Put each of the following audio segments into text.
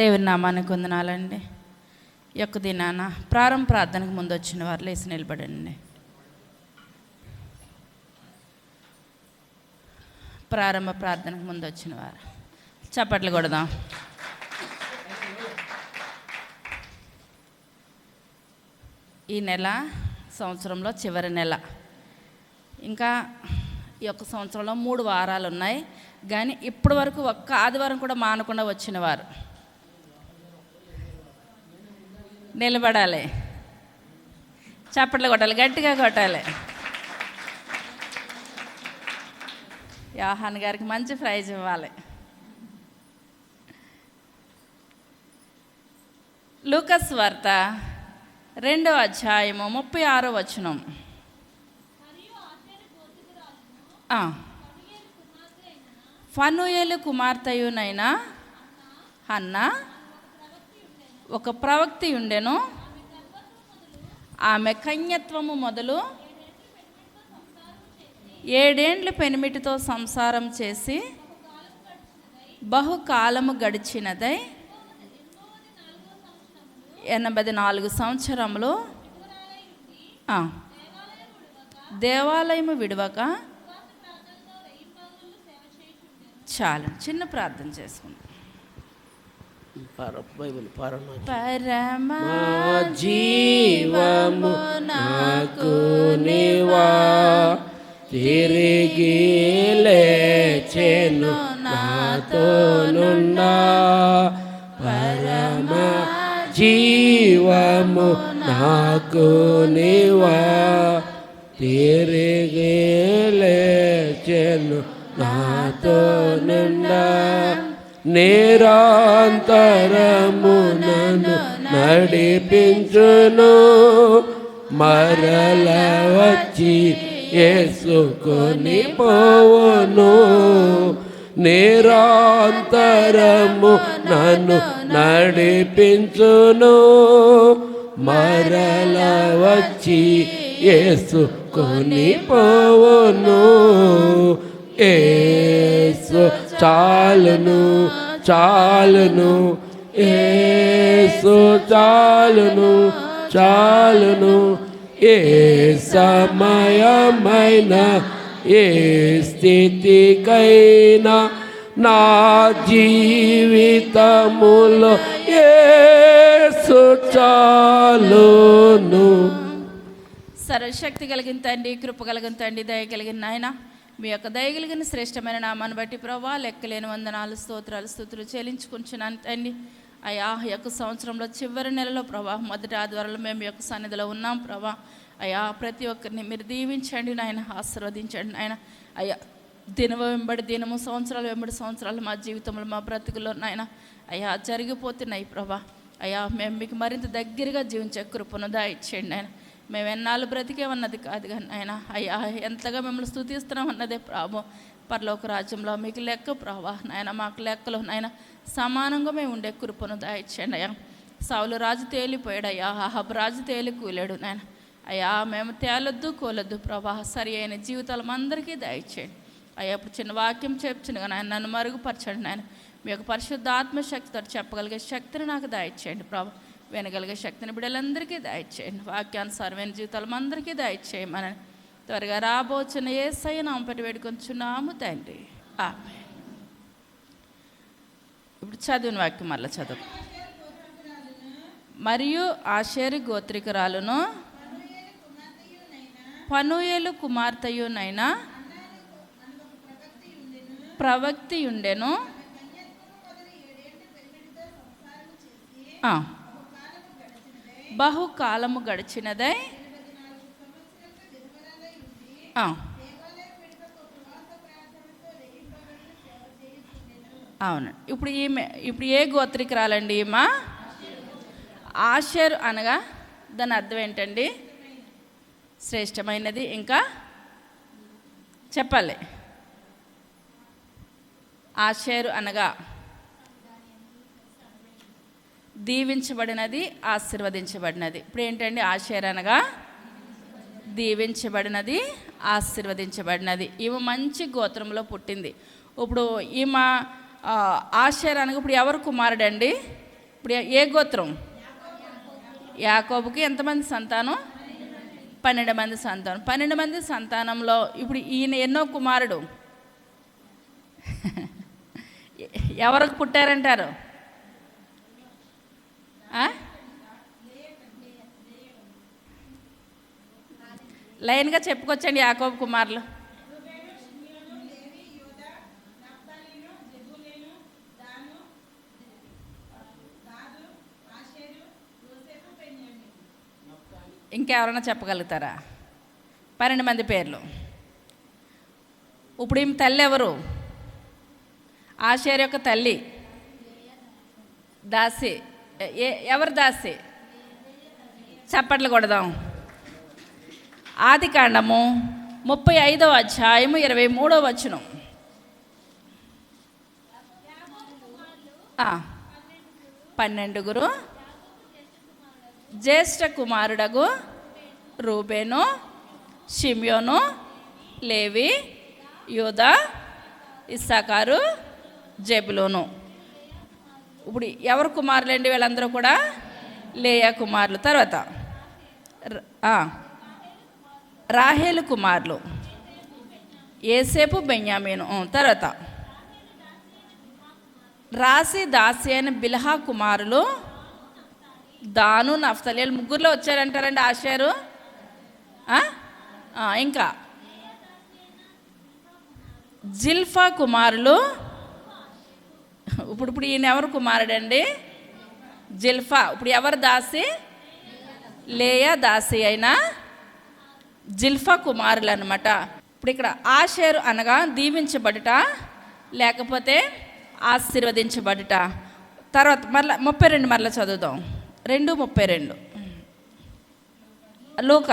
దేవుని నామానికి వందనాలండి. యొక్క దినాన ప్రారంభ ప్రార్థనకు ముందు వచ్చిన వారు లేచి నిలబడండి. ప్రారంభ ప్రార్థనకు ముందు వచ్చిన వారు చప్పట్లు కొడదాం. ఈ నెల సంవత్సరంలో చివరి నెల. ఇంకా ఈ యొక్క సంవత్సరంలో 3 వారాలు ఉన్నాయి. కానీ ఇప్పటి వరకు ఒక్క ఆదివారం కూడా మానకుండా వచ్చిన వారు నిలబడాలి, చప్పట్లు కొట్టాలి, గట్టిగా కొట్టాలి. యోహాన్ గారికి మంచి ప్రైజ్ ఇవ్వాలి. లూకాసు వార్త 2వ అధ్యాయము 36వ వచనం. ఫనూయేలు కుమార్తెయునైన హన్నా ఒక ప్రవక్తి ఉండెను. ఆమె కన్యత్వము మొదలు 7 ఏండ్లు పెనిమిటితో సంసారం చేసి బహుకాలము గడిచినదై 84 సంవత్సరములు దేవాలయము విడవక. చాలు, చిన్న ప్రార్థన చేసుకుందాం. పరమ జీవము నాకు నీవా, తిరిగి లేచెను నాతోనున్నా. పరమ జీవము నాకు నీవా, తిరిగి లేచెను నాతోనున్నా. నిరంతరము నన్ను నడిపించును, మరల వచ్చి యేసుకొని పోవును. నిరంతరము నన్ను నడిపించును, మరల వచ్చి యేసుకొని పోవును. యేసు చాలును చాలును, యేసు చాలును చాలును. ఏ సమయమైన ఏ స్థితికైనా నా జీవితములో యేసు చాలును. సర్వశక్తి కలిగిన తండ్రి, కృప కలిగిన తండ్రి, దయ కలిగిన నాయన, మీ యొక్క దయగలిగిన శ్రేష్టమైన నామాన్ని బట్టి ప్రభా లెక్కలేని వందనాలు, స్తోత్రాలు, స్తుతులు చెల్లించుకుంటున్నాను తండ్రి. అయ్యా, ఈ యొక్క సంవత్సరంలో చివరి నెలలో ప్రభా మొదటి ఆదివారంలో మేము యొక్క సన్నిధిలో ఉన్నాం ప్రభా. అయ్యా, ప్రతి ఒక్కరిని మీరు దీవించండి నాయన, ఆశీర్వదించండి నాయన. అయ్యా, దినము వెంబడి దినము, సంవత్సరాలు వెంబడి సంవత్సరాలు మా జీవితంలో, మా బ్రతుకులో నాయన అయ్యా జరిగిపోతున్నాయి ప్రభా. అయ్యా, మేము మీకు మరింత దగ్గరగా జీవించే కృపను దయచేయండి నాయన. మేము ఎన్నాళ్ళు బ్రతికేమన్నది కాదు కానీ ఆయన అయ్యా, ఎంతగా మిమ్మల్ని స్తుతిస్తున్నాం అన్నదే ప్రభు. పరలోక రాజ్యంలో మీకు లెక్క ప్రభా నాయన, మాకు లెక్కలు నాయన సమానంగా మేము ఉండే కృపను దయచేయండి అయ్యా. సౌలు రాజు తేలిపోయాడు అయ్యా, అహబ్ రాజు తేలి కూలాడు నాయన. అయ్యా, మేము తేలొద్దు కోలొద్దు ప్రభా, సరి అయిన జీవితాలు అందరికీ దయచేయండి అయ్యా. ఇప్పుడు చిన్న వాక్యం చెప్తున్నాగా నాయన, నన్ను మరుగుపరచండి నాయన. మీ యొక్క పరిశుద్ధ ఆత్మశక్తితో చెప్పగలిగే శక్తిని నాకు దయచేయండి ప్రభా. వినగలిగే శక్తిని బిడ్డలందరికీ దయచేయండి. వాక్యానుసారమైన జీవితాలు అందరికీ దయచేయమని త్వరగా రాబోచున్న యేసయ్య నామమున పెట్టి వేడుకొంచున్నాము తండ్రి, ఆమేన్. ఇప్పుడు చదివిన వాక్యం మళ్ళీ చదువు. మరియు ఆషేరు గోత్రికురాలును ఫనూయేలు కుమార్తెయునైన ప్రవక్తి ఉండెను. బహుకాలము గడిచినదై అవును. ఇప్పుడు ఏ గోత్రికురాలండి ఈమె? ఆషేరు అనగా దాని అర్థం ఏంటండి? శ్రేష్టమైనది. ఇంకా చెప్పాలి. ఆషేరు అనగా దీవించబడినది, ఆశీర్వదించబడినది. ఇప్పుడు ఏంటండి ఆషేరు అనగా? దీవించబడినది, ఆశీర్వదించబడినది. ఈమె మంచి గోత్రంలో పుట్టింది. ఇప్పుడు ఈమె ఆషేరు అనగా ఇప్పుడు ఎవరు కుమారుడండి? ఇప్పుడు ఏ గోత్రం? యాకోబుకి ఎంతమంది సంతానం? 12 మంది సంతానం. 12 మంది సంతానంలో ఇప్పుడు ఈయన ఎన్నో కుమారుడు? ఎవరికి పుట్టారంటారు? లైన్గా చెప్పుకొచ్చండి యాకోబు కుమారులు. ఇంకెవరైనా చెప్పగలుగుతారా? 12 మంది పేర్లు. ఇప్పుడు ఈమె తల్లి ఎవరు? ఆషేర్ యొక్క తల్లి దాసి. ఎవరు దాసి? చప్పట్లు కొడదాం. ఆదికాండము 35వ అధ్యాయము 23వ వచనం. 12 జ్యేష్ఠ కుమారుడగు రూబేను, షిమ్యోను, లేవి, యూదా, ఇస్సాకారు, జెబులూను. ఇప్పుడు ఎవరు కుమారులండి వీళ్ళందరూ కూడా? లేయా కుమారులు. తర్వాత రాహేలు కుమారులు యేసేపు, బెన్యామీను. తర్వాత రాసి దాసి అయిన బిల్హా కుమారులు దాను, నఫ్తాలి. ముగ్గురులో వచ్చారంటారండి ఆషేరు. ఇంకా జిల్ఫా కుమారులు. ఇప్పుడు ఈయన ఎవరు కుమారుడండి? జిల్ఫా. ఇప్పుడు ఎవరు దాసి? లేయా దాసి అయినా జిల్ఫా కుమారులు అనమాట. ఇప్పుడు ఇక్కడ ఆషేరు అనగా దీవించబడుట లేకపోతే ఆశీర్వదించబడుట. తర్వాత మరలా 32 మరలా చదువుదాం. 2:32 లోక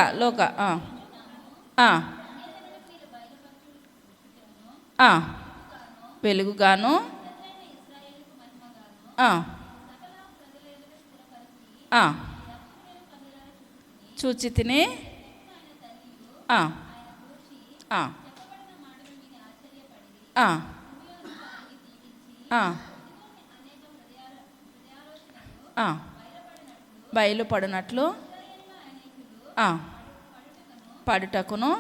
వెలుగుగాను చూచి తిని బయలుపడినట్లు పడుటకును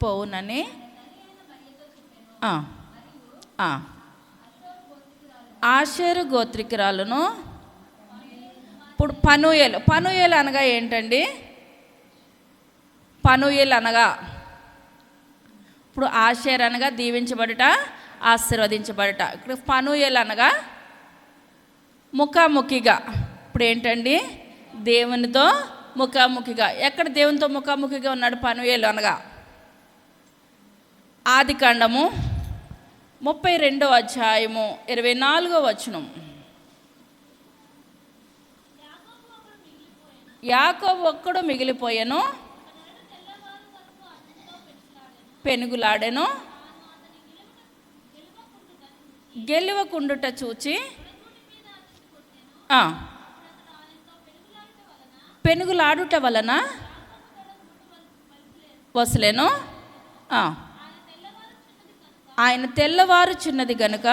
పోవునని ఆషేరు గోత్రికురాలను. ఇప్పుడు పనూయేలు అనగా ఏంటండి? పనూయేలు అనగా ఇప్పుడు ఆషేర్ అనగా దీవించబడుట, ఆశీర్వదించబడుట. ఇక్కడ పనూయేలు అనగా ముఖాముఖిగా. ఇప్పుడు ఏంటండి? దేవునితో ముఖాముఖిగా. ఎక్కడ దేవునితో ముఖాముఖిగా ఉన్నాడు పనూయేలు అనగా? ఆదికాండము 32వ అధ్యాయము 24వ వచనం. యాకోబు ఒక్కడు మిగిలిపోయెను, పెనుగులాడెను, గెలువకుండుట చూచి పెనుగులాడుట వలన వసలేను. ఆయన తెల్లవారుచున్నది గనుక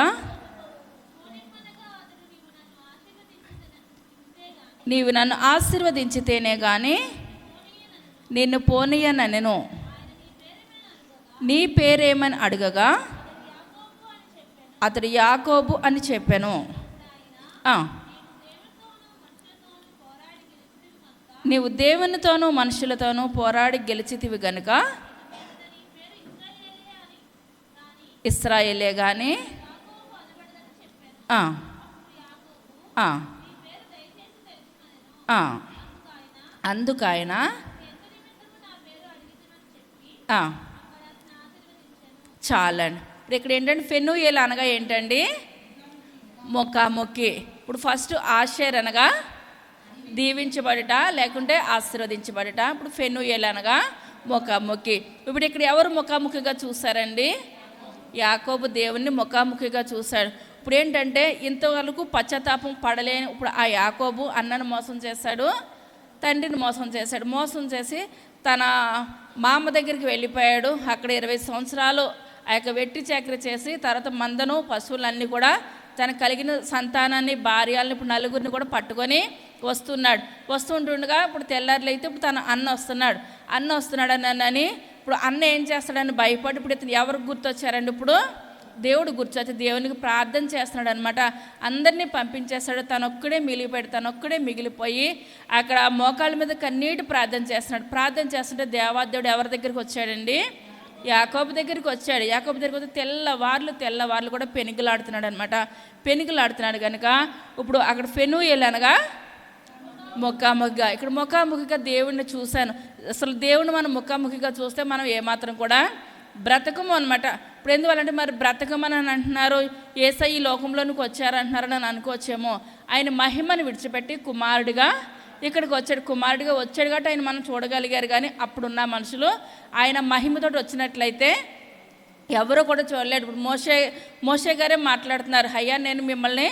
నీవు నన్ను ఆశీర్వదించితేనే గాని నిన్ను పోనీయనెను. నీ పేరేమని అడగగా అతడు యాకోబు అని చెప్పాను. నీవు దేవునితోనూ మనుషులతోనూ పోరాడి గెలిచితివి గనుక ఇశ్రాయేలే గాని అందుకైనా చాలండి. ఇప్పుడు ఇక్కడ ఏంటంటే పెనూయేలు అనగా ఏంటండి? ముఖాముఖి. ఇప్పుడు ఫస్ట్ ఆషేర్ అనగా దీవించబడుట లేకుంటే ఆశీర్వదించబడుట. ఇప్పుడు పెనూయేలు అనగా ముఖాముఖి. ఇప్పుడు ఇక్కడ ఎవరు ముఖాముఖిగా చూశారండి? యాకోబు దేవుణ్ణి ముఖాముఖిగా చూశాడు. ఇప్పుడు ఏంటంటే ఇంతవరకు పశ్చాత్తాపం పడలేని ఇప్పుడు ఆ యాకోబు అన్నను మోసం చేశాడు, తండ్రిని మోసం చేశాడు. మోసం చేసి తన మామ దగ్గరికి వెళ్ళిపోయాడు. అక్కడ 20 సంవత్సరాలు ఆ యొక్క వెట్టి చాకరీ చేసి తర్వాత మందను పశువులన్నీ కూడా తనకు కలిగిన సంతానాన్ని భార్యల్ని ఇప్పుడు నలుగురిని కూడా పట్టుకొని వస్తుంటుండగా ఇప్పుడు తెల్లారులు అయితే ఇప్పుడు తన అన్న వస్తున్నాడు అని ఇప్పుడు అన్న ఏం చేస్తాడని భయపడి ఇప్పుడు ఇతను ఎవరికి గుర్తొచ్చారండి? ఇప్పుడు దేవుడు గుర్తొచ్చి దేవునికి ప్రార్థన చేస్తున్నాడు అనమాట. అందరినీ పంపించేస్తాడు, తనొక్కడే మిగిలిపోయి అక్కడ మోకాళ్ళ మీద కన్నీటి ప్రార్థన చేస్తున్నాడు. ప్రార్థన చేస్తుంటే దేవాదేవుడు ఎవరి దగ్గరికి వచ్చాడండి? యాకోబు దగ్గరికి వచ్చాడు. యాకోబు దగ్గరికి వస్తే తెల్లవార్లు కూడా పెనుగులాడుతున్నాడు అనమాట. పెనుగులాడుతున్నాడు కనుక ఇప్పుడు అక్కడ ఫెనూయేలు అనగా ముఖాముఖిగా, ఇక్కడ ముఖాముఖిగా దేవుడిని చూశాను. అసలు దేవుడిని మనం ముఖాముఖిగా చూస్తే మనం ఏమాత్రం కూడా బ్రతకము అనమాట. ఇప్పుడు ఎందువల్లంటే మరి బ్రతకమని అని అంటున్నారు, యేసయ్య ఈ లోకంలోనికి వచ్చారంటున్నారని అని అనుకోవచ్చేమో. ఆయన మహిమను విడిచిపెట్టి కుమారుడిగా ఇక్కడికి కుమారుడిగా వచ్చాడు కాబట్టి ఆయన మనం చూడగలిగారు. కానీ అప్పుడున్న మనుషులు ఆయన మహిమతో వచ్చినట్లయితే ఎవరో కూడా చూడలేడు. ఇప్పుడు మోషే గారే మాట్లాడుతున్నారు, అయ్యా నేను మిమ్మల్ని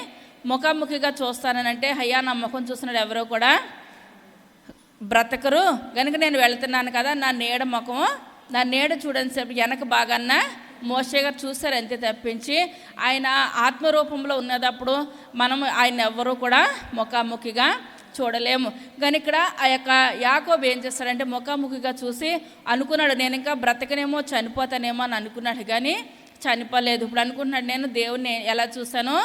ముఖాముఖిగా చూస్తానంటే అయ్యా నా ముఖం చూస్తున్నాడు ఎవరో కూడా బ్రతకరు కనుక నేను వెళ్తున్నాను కదా, నా నీడ చూడని చెప్పి వెనక బాగాన్నా మోషే గారు చూశారు అంతే తప్పించి ఆయన ఆత్మరూపంలో ఉన్నదప్పుడు మనం ఆయన ఎవరూ కూడా ముఖాముఖిగా చూడలేము. కానీ ఇక్కడ ఆ యొక్క యాకోబు ఏం చేస్తాడంటే ముఖాముఖిగా చూసి అనుకున్నాడు, నేను ఇంకా బ్రతకనేమో చనిపోతానేమో అని అనుకున్నాడు. కానీ చనిపోలేదు. ఇప్పుడు అనుకుంటున్నాడు, నేను దేవుణ్ణి ఎలా చూశానో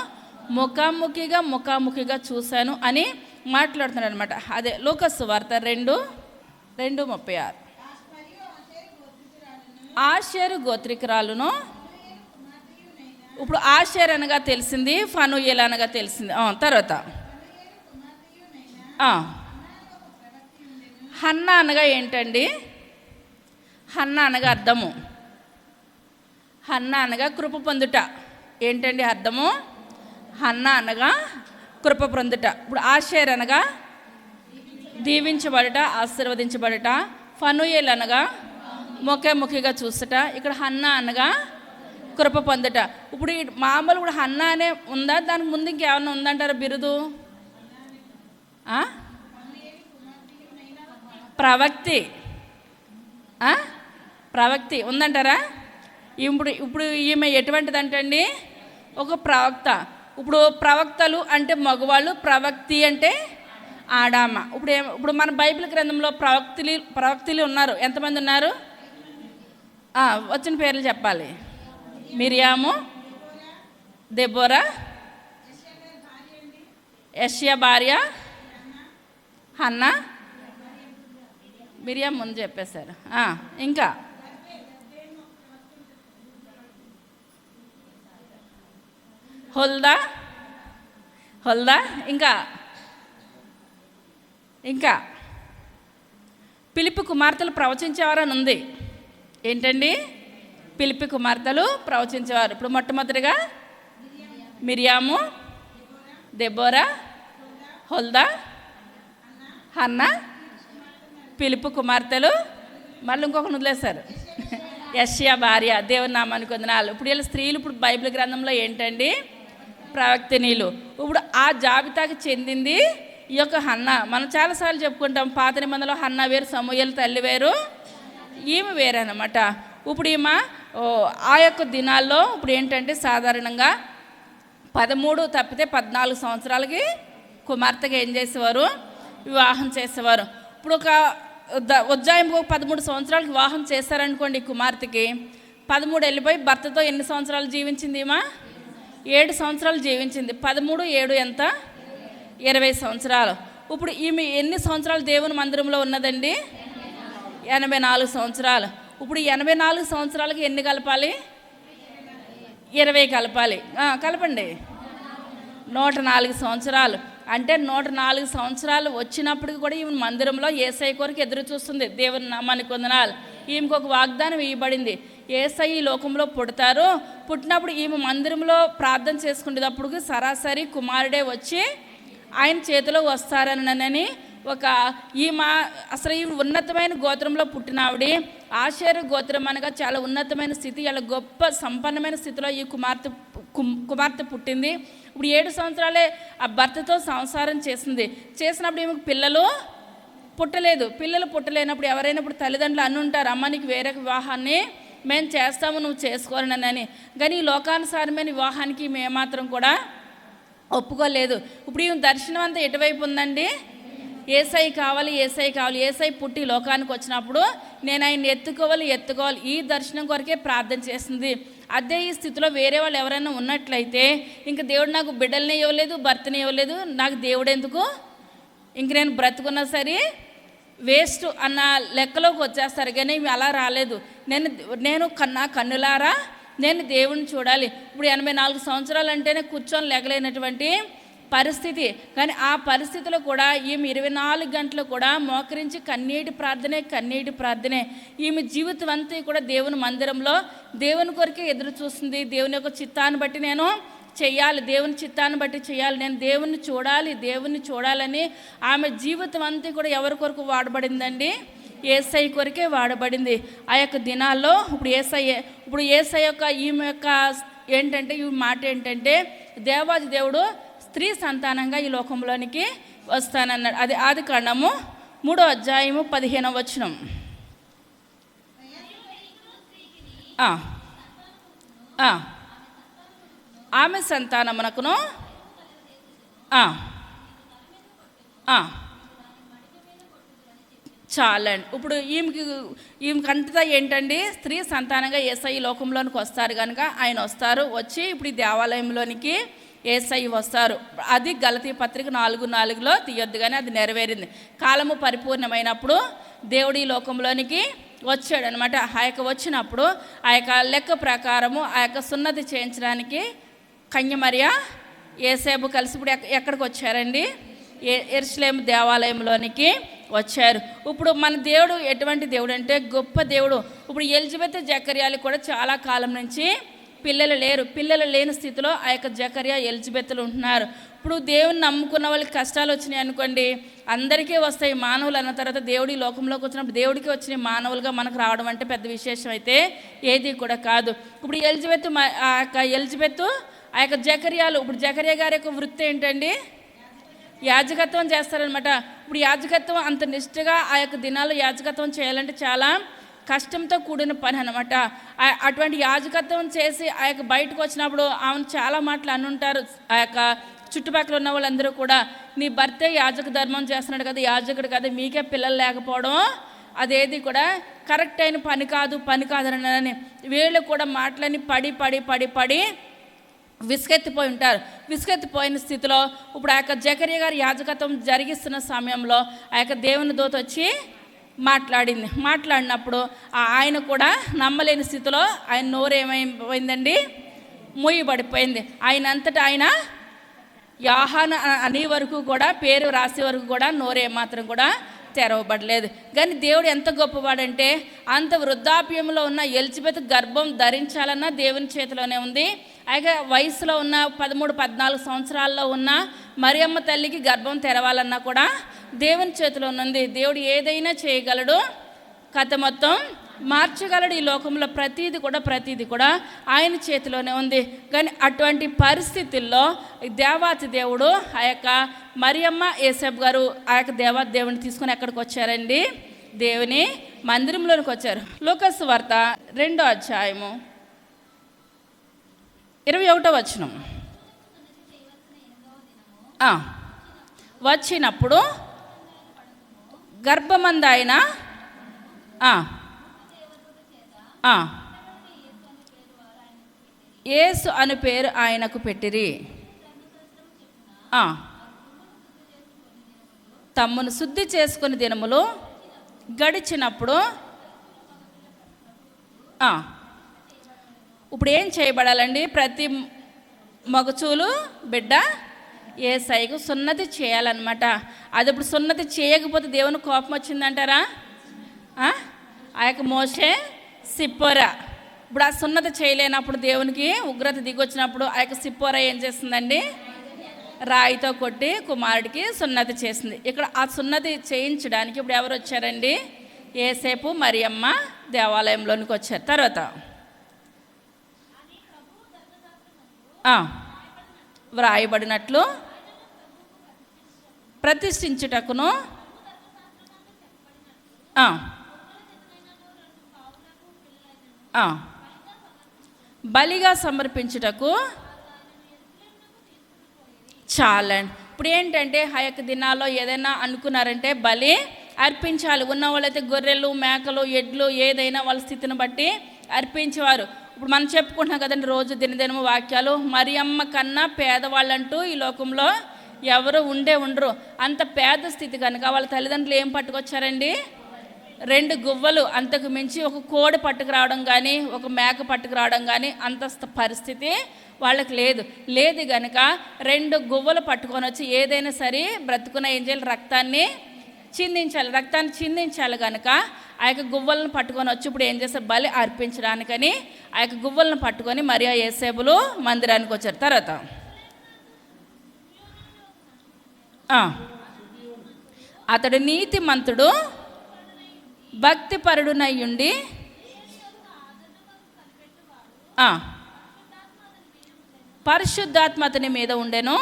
ముఖాముఖిగా చూశాను అని మాట్లాడుతున్నాడు అనమాట. అదే లూకాసు వార్త 2:36. ఆషేరు గోత్రికురాలును, ఇప్పుడు ఆషేర్ అనగా తెలిసింది, ఫనూయేలు అనగా తెలిసింది. తర్వాత హన్నా అనగా ఏంటండి? హన్నా అనగా అర్థము, హన్నా అనగా కృప పొందుట. ఏంటండి అర్థము? హన్నా అనగా కృప పొందుట. ఇప్పుడు ఆషేర్ అనగా దీవించబడట, ఆశీర్వదించబడట. ఫనూయేలు అనగా ముఖాముఖిగా చూసట. ఇక్కడ హన్నా అనగా కృప పొందుట. ఇప్పుడు మామూలు కూడా హన్నా అనే ఉందా? దానికి ముందు ఇంకేమన్నా ఉందంటారా బిరుదు? ప్రవక్తి ఉందంటారా? ఇప్పుడు ఈమె ఎటువంటిదంటండి? ఒక ప్రవక్త. ఇప్పుడు ప్రవక్తలు అంటే మగవాళ్ళు, ప్రవక్తి అంటే ఆడామ. ఇప్పుడు మన బైబిల్ గ్రంథంలో ప్రవక్తులు ఉన్నారు. ఎంతమంది ఉన్నారు? వచ్చిన పేర్లు చెప్పాలి. మిరియాము, దెబోరా, యెషయా భార్య హన్నా, మిరియాం ముందు చెప్పేశారు. ఇంకా హుల్దా, ఇంకా ఫిలిప్పు కుమార్తెలు ప్రవచించేవారని ఉంది. ఏంటండి? ఫిలిప్పు కుమార్తెలు ప్రవచించేవారు. ఇప్పుడు మొట్టమొదటిగా మిరియాము, దెబోరా, హుల్దా, హన్నా, ఫిలిప్పు కుమార్తెలు, మళ్ళీ ఇంకొకరు వదిలేశారు, యెషయా భార్య. దేవుని నామానికి వందనాలు. ఇప్పుడు వీళ్ళ స్త్రీలు ఇప్పుడు బైబిల్ గ్రంథంలో ఏంటండి? ప్రవక్తినీలు. ఇప్పుడు ఆ జాబితాకి చెందింది ఈ యొక్క హన్నా. మనం చాలాసార్లు చెప్పుకుంటాం, పాత నిబంధనలో హన్నా వేరు, సమూయేలు తల్లి వేరు, ఈమె వేరే అనమాట. ఇప్పుడు ఈమె ఆ యొక్క దినాల్లో ఇప్పుడు ఏంటంటే సాధారణంగా 13 తప్పితే 14 సంవత్సరాలకి కుమార్తెగా ఏం చేసేవారు? వివాహం చేసేవారు. ఇప్పుడు ఒక ఉజ్జాయింపు 13 సంవత్సరాలకి వివాహం చేశారనుకోండి. కుమార్తెకి 13 వెళ్ళిపోయి భర్తతో ఎన్ని సంవత్సరాలు జీవించింది? ఈమె 7 సంవత్సరాలు జీవించింది. 13 7 ఎంత? 20 సంవత్సరాలు. ఇప్పుడు ఈమె ఎన్ని సంవత్సరాలు దేవుని మందిరంలో ఉన్నదండి? 84 సంవత్సరాలు. ఇప్పుడు 84 సంవత్సరాలకి ఎన్ని కలపాలి? 20 కలపాలి. కలపండి. 104 సంవత్సరాలు. అంటే 104 సంవత్సరాలు వచ్చినప్పటికి కూడా ఈమె మందిరంలో యేసయ్య కొరకు ఎదురు చూస్తుంది. దేవుని నామానికి వందనాలు. ఈమెకు ఒక వాగ్దానం ఇవ్వబడింది, యేసయ్య ఈ లోకంలో పుడతారు. పుట్టినప్పుడు ఈమె మందిరంలో ప్రార్థన చేసుకునేటప్పుడు సరాసరి కుమారుడే వచ్చి ఆయన చేతిలో వస్తారనని ఒక ఈమె అసలు ఈ ఉన్నతమైన గోత్రంలో పుట్టిన ఆవిడ. ఆషేరు గోత్రం అనగా చాలా ఉన్నతమైన స్థితి, చాలా గొప్ప సంపన్నమైన స్థితిలో ఈ కుమార్తె పుట్టింది. ఇప్పుడు 7 సంవత్సరాలే ఆ భర్తతో సంసారం చేసినప్పుడు ఈమెకు పిల్లలు పుట్టలేదు. పిల్లలు పుట్టలేనప్పుడు ఎవరైనా ఇప్పుడు తల్లిదండ్రులు అని ఉంటారు, అమ్మ నీకు వేరే వివాహాన్ని మేము చేస్తాము, నువ్వు చేసుకోవాలని. కానీ ఈ లోకానుసారమైన వివాహానికి మేమాత్రం కూడా ఒప్పుకోలేదు. ఇప్పుడు ఈ దర్శనం అంతా ఎటువైపు ఉందండి? ఏసై కావాలి, ఏసై కావాలి. ఏసై పుట్టి లోకానికి వచ్చినప్పుడు నేను ఆయన ఎత్తుకోవాలి. ఈ దర్శనం కొరకే ప్రార్థన చేసింది. అదే ఈ స్థితిలో వేరే వాళ్ళు ఎవరైనా ఉన్నట్లయితే ఇంక దేవుడు నాకు బిడ్డల్ని ఇవ్వలేదు, భర్తని ఇవ్వలేదు, నాకు దేవుడు ఎందుకు, ఇంక నేను బ్రతుకున్నా సరే వేస్ట్ అన్న లెక్కలోకి వచ్చేస్తారు. కానీ అలా రాలేదు. నేను కన్నులారా నేను దేవుని చూడాలి. ఇప్పుడు 84 సంవత్సరాలు అంటేనే కూర్చొని లేగలేనటువంటి పరిస్థితి. కానీ ఆ పరిస్థితిలో కూడా ఈమె 24 గంటలు కూడా మోకరించి కన్నీటి ప్రార్థనే. ఈమె జీవితం అంతా కూడా దేవుని మందిరంలో దేవుని కొరకే ఎదురు చూస్తుంది. దేవుని యొక్క చిత్తాన్ని బట్టి నేను చెయ్యాలి, దేవుని చిత్తాన్ని బట్టి చేయాలి, నేను దేవుణ్ణి చూడాలని ఆమె జీవితం అంతా కూడా ఎవరి కొరకు వాడబడిందండి? ఏసై కొరకే వాడబడింది. ఆ యొక్క దినాల్లో ఇప్పుడు ఏసై యొక్క ఈమె యొక్క ఏంటంటే ఈ మాట ఏంటంటే దేవాది దేవుడు స్త్రీ సంతానంగా ఈ లోకంలోనికి వస్తానన్నాడు. అది ఆదికాండము 3వ అధ్యాయము 15వ వచనం. ఆమె సంతానమునకును చాలండి. ఇప్పుడు ఈమెకంతా ఏంటండి? స్త్రీ సంతానంగా యేసై లోకంలోనికి వస్తారు కనుక ఆయన వచ్చి ఇప్పుడు ఈ దేవాలయంలోనికి యేసై వస్తారు. అది గలతీ పత్రిక 4:4లో తీయొద్దు, కానీ అది నెరవేరింది. కాలము పరిపూర్ణమైనప్పుడు దేవుడు ఈ లోకంలోనికి వచ్చాడు అనమాట. ఆ యొక్క వచ్చినప్పుడు ఆ యొక్క లెక్క ప్రకారము ఆ యొక్క సున్నతి చేయించడానికి కన్యమరియా యేసేపు కలిసి ఇప్పుడు ఎక్కడికి వచ్చారండి? యెరూషలేము దేవాలయంలోనికి వచ్చారు. ఇప్పుడు మన దేవుడు ఎటువంటి దేవుడు అంటే గొప్ప దేవుడు. ఇప్పుడు ఎలిజబెత్ జకర్యాలు కూడా చాలా కాలం నుంచి పిల్లలు లేని స్థితిలో ఆ యొక్క జకర్యా ఎలిజబెత్లు ఉంటున్నారు. ఇప్పుడు దేవుని నమ్ముకున్న వాళ్ళకి కష్టాలు వచ్చినాయి అనుకోండి, అందరికీ వస్తాయి. మానవులు అన్న తర్వాత దేవుడి లోకంలోకి వచ్చినప్పుడు దేవుడికి వచ్చిన మానవులుగా మనకు రావడం అంటే పెద్ద విశేషం అయితే ఏది కూడా కాదు. ఇప్పుడు ఎలిజబెత్ ఆ యొక్క జకర్యాలు, ఇప్పుడు జకర్యా గారి యొక్క వృత్తి ఏంటండి? యాజకత్వం చేస్తారనమాట. ఇప్పుడు యాజకత్వం అంత నిష్ఠగా ఆ యొక్క దినాల్లో యాజకత్వం చేయాలంటే చాలా కష్టంతో కూడిన పని అనమాట. అటువంటి యాజకత్వం చేసి ఆ యొక్క బయటకు వచ్చినప్పుడు ఆమెను చాలా మాటలు అనుంటారు. ఆ యొక్క చుట్టుపక్కల ఉన్న వాళ్ళందరూ కూడా, నీ భర్తే యాజక ధర్మం చేస్తున్నాడు కదా, యాజకుడు కదా, మీకే పిల్లలు లేకపోవడం అదేది కూడా కరెక్ట్ అయిన పని కాదని వీళ్ళు కూడా మాటలని పడి విసుగెత్తిపోయి ఉంటారు. విసుగెత్తిపోయిన స్థితిలో ఇప్పుడు ఆ యొక్క జకర్యా గారి యాజకత్వం జరిగిస్తున్న సమయంలో ఆ యొక్క దేవుని దూత వచ్చి మాట్లాడినప్పుడు ఆయన కూడా నమ్మలేని స్థితిలో ఆయన నోరు ఏమైపోయిందండి? మూయబడిపోయింది. ఆయన అంతటా ఆయన యాహాను అనే వరకు కూడా, పేరు రాసే వరకు కూడా నోరు ఏమాత్రం కూడా తెరవబడలేదు. కానీ దేవుడు ఎంత గొప్పవాడంటే అంత వృద్ధాప్యంలో ఉన్న ఎలిజబెత్ గర్భం ధరించాలన్నా దేవుని చేతిలోనే ఉంది. అయితే వయసులో ఉన్న 13-14 సంవత్సరాల్లో ఉన్న మరియమ్మ తల్లికి గర్భం తెరవాలన్నా కూడా దేవుని చేతిలో ఉంది. దేవుడు ఏదైనా చేయగలడు, కథ మొత్తం మార్చగలడు. ఈ లోకంలో ప్రతీది కూడా ఆయన చేతిలోనే ఉంది. కానీ అటువంటి పరిస్థితుల్లో దేవాతి దేవుడు ఆ యొక్క మరియమ్మ యేసేపు గారు ఆ యొక్క దేవుని తీసుకొని ఎక్కడికి వచ్చారండి? దేవుని మందిరంలోనికి వచ్చారు. లూకాసు వార్త 2వ అధ్యాయము 21వ వచనం. వచ్చినప్పుడు గర్భమందు ఆయన యేసు అను పేరు ఆయనకు పెట్టిరి. తమ్మును శుద్ధి చేసుకుని దినములు గడిచినప్పుడు ఇప్పుడు ఏం చేయబడాలండి? ప్రతి మగచూలు బిడ్డ యేసయ్యకు సున్నతి చేయాలన్నమాట. అది ఇప్పుడు సున్నతి చేయకపోతే దేవుని కోపం వచ్చిందంటారా? ఆ యొక్క మోషే సిప్పోరా ఇప్పుడు ఆ సున్నతి చేయలేనప్పుడు దేవునికి ఉగ్రత దిగొచ్చినప్పుడు ఆ యొక్క సిప్పోరా ఏం చేస్తుందండి? రాయితో కొట్టి కుమారుడికి సున్నతి చేసింది. ఇక్కడ ఆ సున్నతి చేయించడానికి ఇప్పుడు ఎవరు వచ్చారండి? యేసేపు మరియమ్మ దేవాలయంలోనికి వచ్చారు. తర్వాత వ్రాయబడినట్లు ప్రతిష్ఠించుటకును ఆ, ఆ. బలిగా సమర్పించుటకు చాలండి. ఇప్పుడు ఏంటంటే ఆ యొక్క దినాల్లో ఏదైనా అనుకున్నారంటే బలి అర్పించాలి. ఉన్న వాళ్ళైతే గొర్రెలు, మేకలు, ఎడ్లు ఏదైనా వాళ్ళ స్థితిని బట్టి అర్పించేవారు. ఇప్పుడు మనం చెప్పుకుంటున్నాం కదండి రోజు దినదినము వాక్యాలు. మరియమ్మ కన్నా పేదవాళ్ళంటూ ఈ లోకంలో ఎవరు ఉండరు. అంత పేద స్థితి కనుక వాళ్ళ తల్లిదండ్రులు ఏం పట్టుకొచ్చారండి? 2 గువ్వలు, అంతకు మించి ఒక కోడి పట్టుకురావడం కానీ ఒక మేక పట్టుకురావడం కానీ అంత పరిస్థితి వాళ్ళకి లేదు కనుక 2 గువ్వలు పట్టుకొని వచ్చి ఏదైనా సరే బ్రతుకున్న ఏం చేయాలి? రక్తాన్ని చిందించాలి కనుక ఆ యొక్క గువ్వలను పట్టుకొని వచ్చి ఇప్పుడు ఏం చేస్తారు? బలి అర్పించడానికని ఆ యొక్క గువ్వలను పట్టుకొని మరియా యేసేబులు మందిరానికి వచ్చారు. తర్వాత అతడు నీతిమంతుడు భక్తిపరుడునయ్యుండి పరిశుద్ధాత్మ అతని మీద ఉండెను.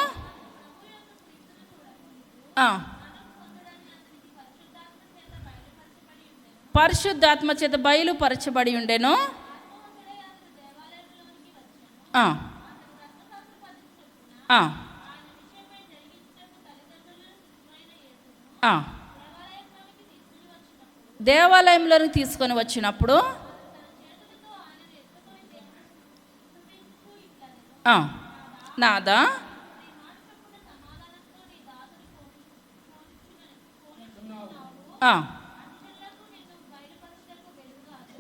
పరిశుద్ధాత్మ చేత బయలుపరచబడి ఉండెను. దేవాలయంలోకి తీసుకొని వచ్చినప్పుడు నాదా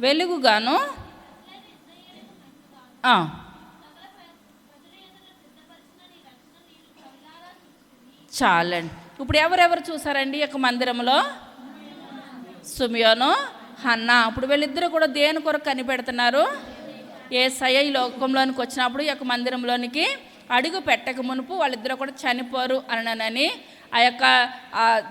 వెలుగుగాను చాలండి. ఇప్పుడు ఎవరెవరు చూసారండి ఈ యొక్క మందిరంలో? సిమియోను, హన్నా. ఇప్పుడు వీళ్ళిద్దరూ కూడా దేని కొరకు కనిపెడుతున్నారు? యేసయ్య ఈ లోకంలోనికి వచ్చినప్పుడు ఈ యొక్క మందిరంలోనికి అడుగు పెట్టక మునుపు వాళ్ళిద్దరూ కూడా చనిపోరు అనని ఆ యొక్క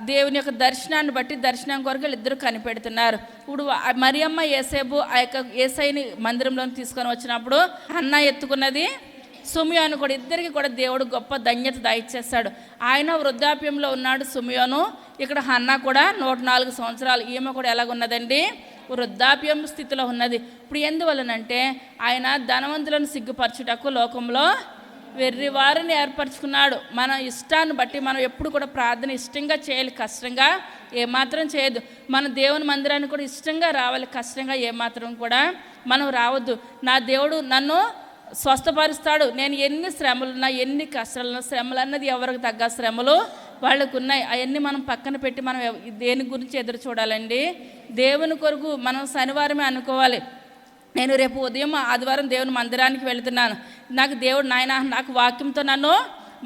దేవుని యొక్క దర్శనాన్ని బట్టి దర్శనం కొరకు వీళ్ళిద్దరూ కనిపెడుతున్నారు. ఇప్పుడు మరియమ్మ యేసేబు ఆ యొక్క యేసయ్యని మందిరంలోకి తీసుకొని వచ్చినప్పుడు హన్నా ఎత్తుకున్నది సిమియోను కూడా. ఇద్దరికి కూడా దేవుడు గొప్ప ధన్యత దయచేస్తాడు. ఆయన వృద్ధాప్యంలో ఉన్నాడు సిమియోను. ఇక్కడ హన్నా కూడా 104 సంవత్సరాలు. ఈమె కూడా ఎలాగున్నదండి? వృద్ధాప్యం స్థితిలో ఉన్నది. ఇప్పుడు ఎందువలనంటే ఆయన ధనవంతులను సిగ్గుపరచుటకు లోకంలో వెర్రివారిని ఏర్పరచుకున్నాడు. మన ఇష్టాన్ని బట్టి మనం ఎప్పుడు కూడా ప్రార్థన ఇష్టంగా చేయాలి, కష్టంగా ఏమాత్రం చేయదు. మన దేవుని మందిరాన్ని కూడా ఇష్టంగా రావాలి, కష్టంగా ఏమాత్రం కూడా మనం రావద్దు. నా దేవుడు నన్ను స్వస్థపరుస్తాడు. నేను ఎన్ని శ్రమలున్నా, ఎన్ని కష్టాలున్నా, శ్రమలు అన్నది ఎవరికి తగ్గ శ్రమలు వాళ్ళకు ఉన్నాయి. అవన్నీ మనం పక్కన పెట్టి మనం దేని గురించి ఎదురు చూడాలండి? దేవుని కొరకు మనం శనివారమే అనుకోవాలి. నేను రేపు ఉదయం ఆదివారం దేవుని మందిరానికి వెళుతున్నాను. నాకు దేవుడు నాయన నాకు వాక్యంతో నన్ను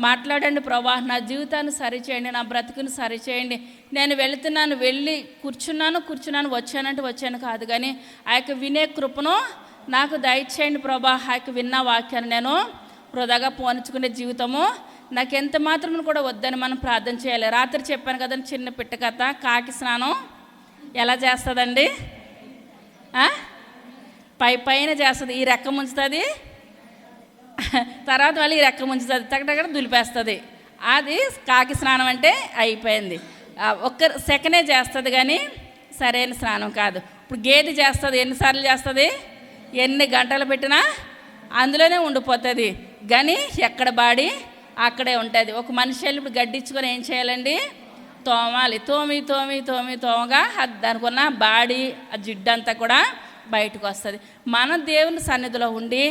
మాట్లాడండి ప్రభా, నా జీవితాన్ని సరిచేయండి, నా బ్రతుకుని సరిచేయండి. నేను వెళుతున్నాను, వెళ్ళి కూర్చున్నాను, వచ్చానంటే వచ్చాను కాదు, కానీ ఆ యొక్క వినే కృపను నాకు దయచేయండి ప్రభా. ఆ యొక్క విన్న వాక్యాన్ని నేను వృధాగా పోనించుకునే జీవితము నాకు ఎంత మాత్రం కూడా వద్దని మనం ప్రార్థన చేయాలి. రాత్రి చెప్పాను కదండి చిన్న పిట్ట కథ. కాకి స్నానం ఎలా చేస్తుందండి? పైన చేస్తుంది, ఈ రెక్క ముంచుతుంది, తర్వాత మళ్ళీ ఈ రెక్క ముంచుతుంది, తగ్గ దులిపేస్తుంది. అది కాకి స్నానం అంటే అయిపోయింది. ఒక్క సెకండే చేస్తుంది, కానీ సరైన స్నానం కాదు. ఇప్పుడు గేదె చేస్తుంది, ఎన్నిసార్లు చేస్తుంది? ఎన్ని గంటలు పెట్టినా అందులోనే ఉండిపోతుంది, కానీ ఎక్కడ బాడీ అక్కడే ఉంటుంది. ఒక మనిషి వెళ్ళి ఇప్పుడు గడ్డించుకొని ఏం చేయాలండి? తోమాలి. తోమగా దానికి ఉన్న బాడీ ఆ జిడ్డంతా కూడా బయటకు వస్తుంది. మన దేవుని సన్నిధిలో ఉండి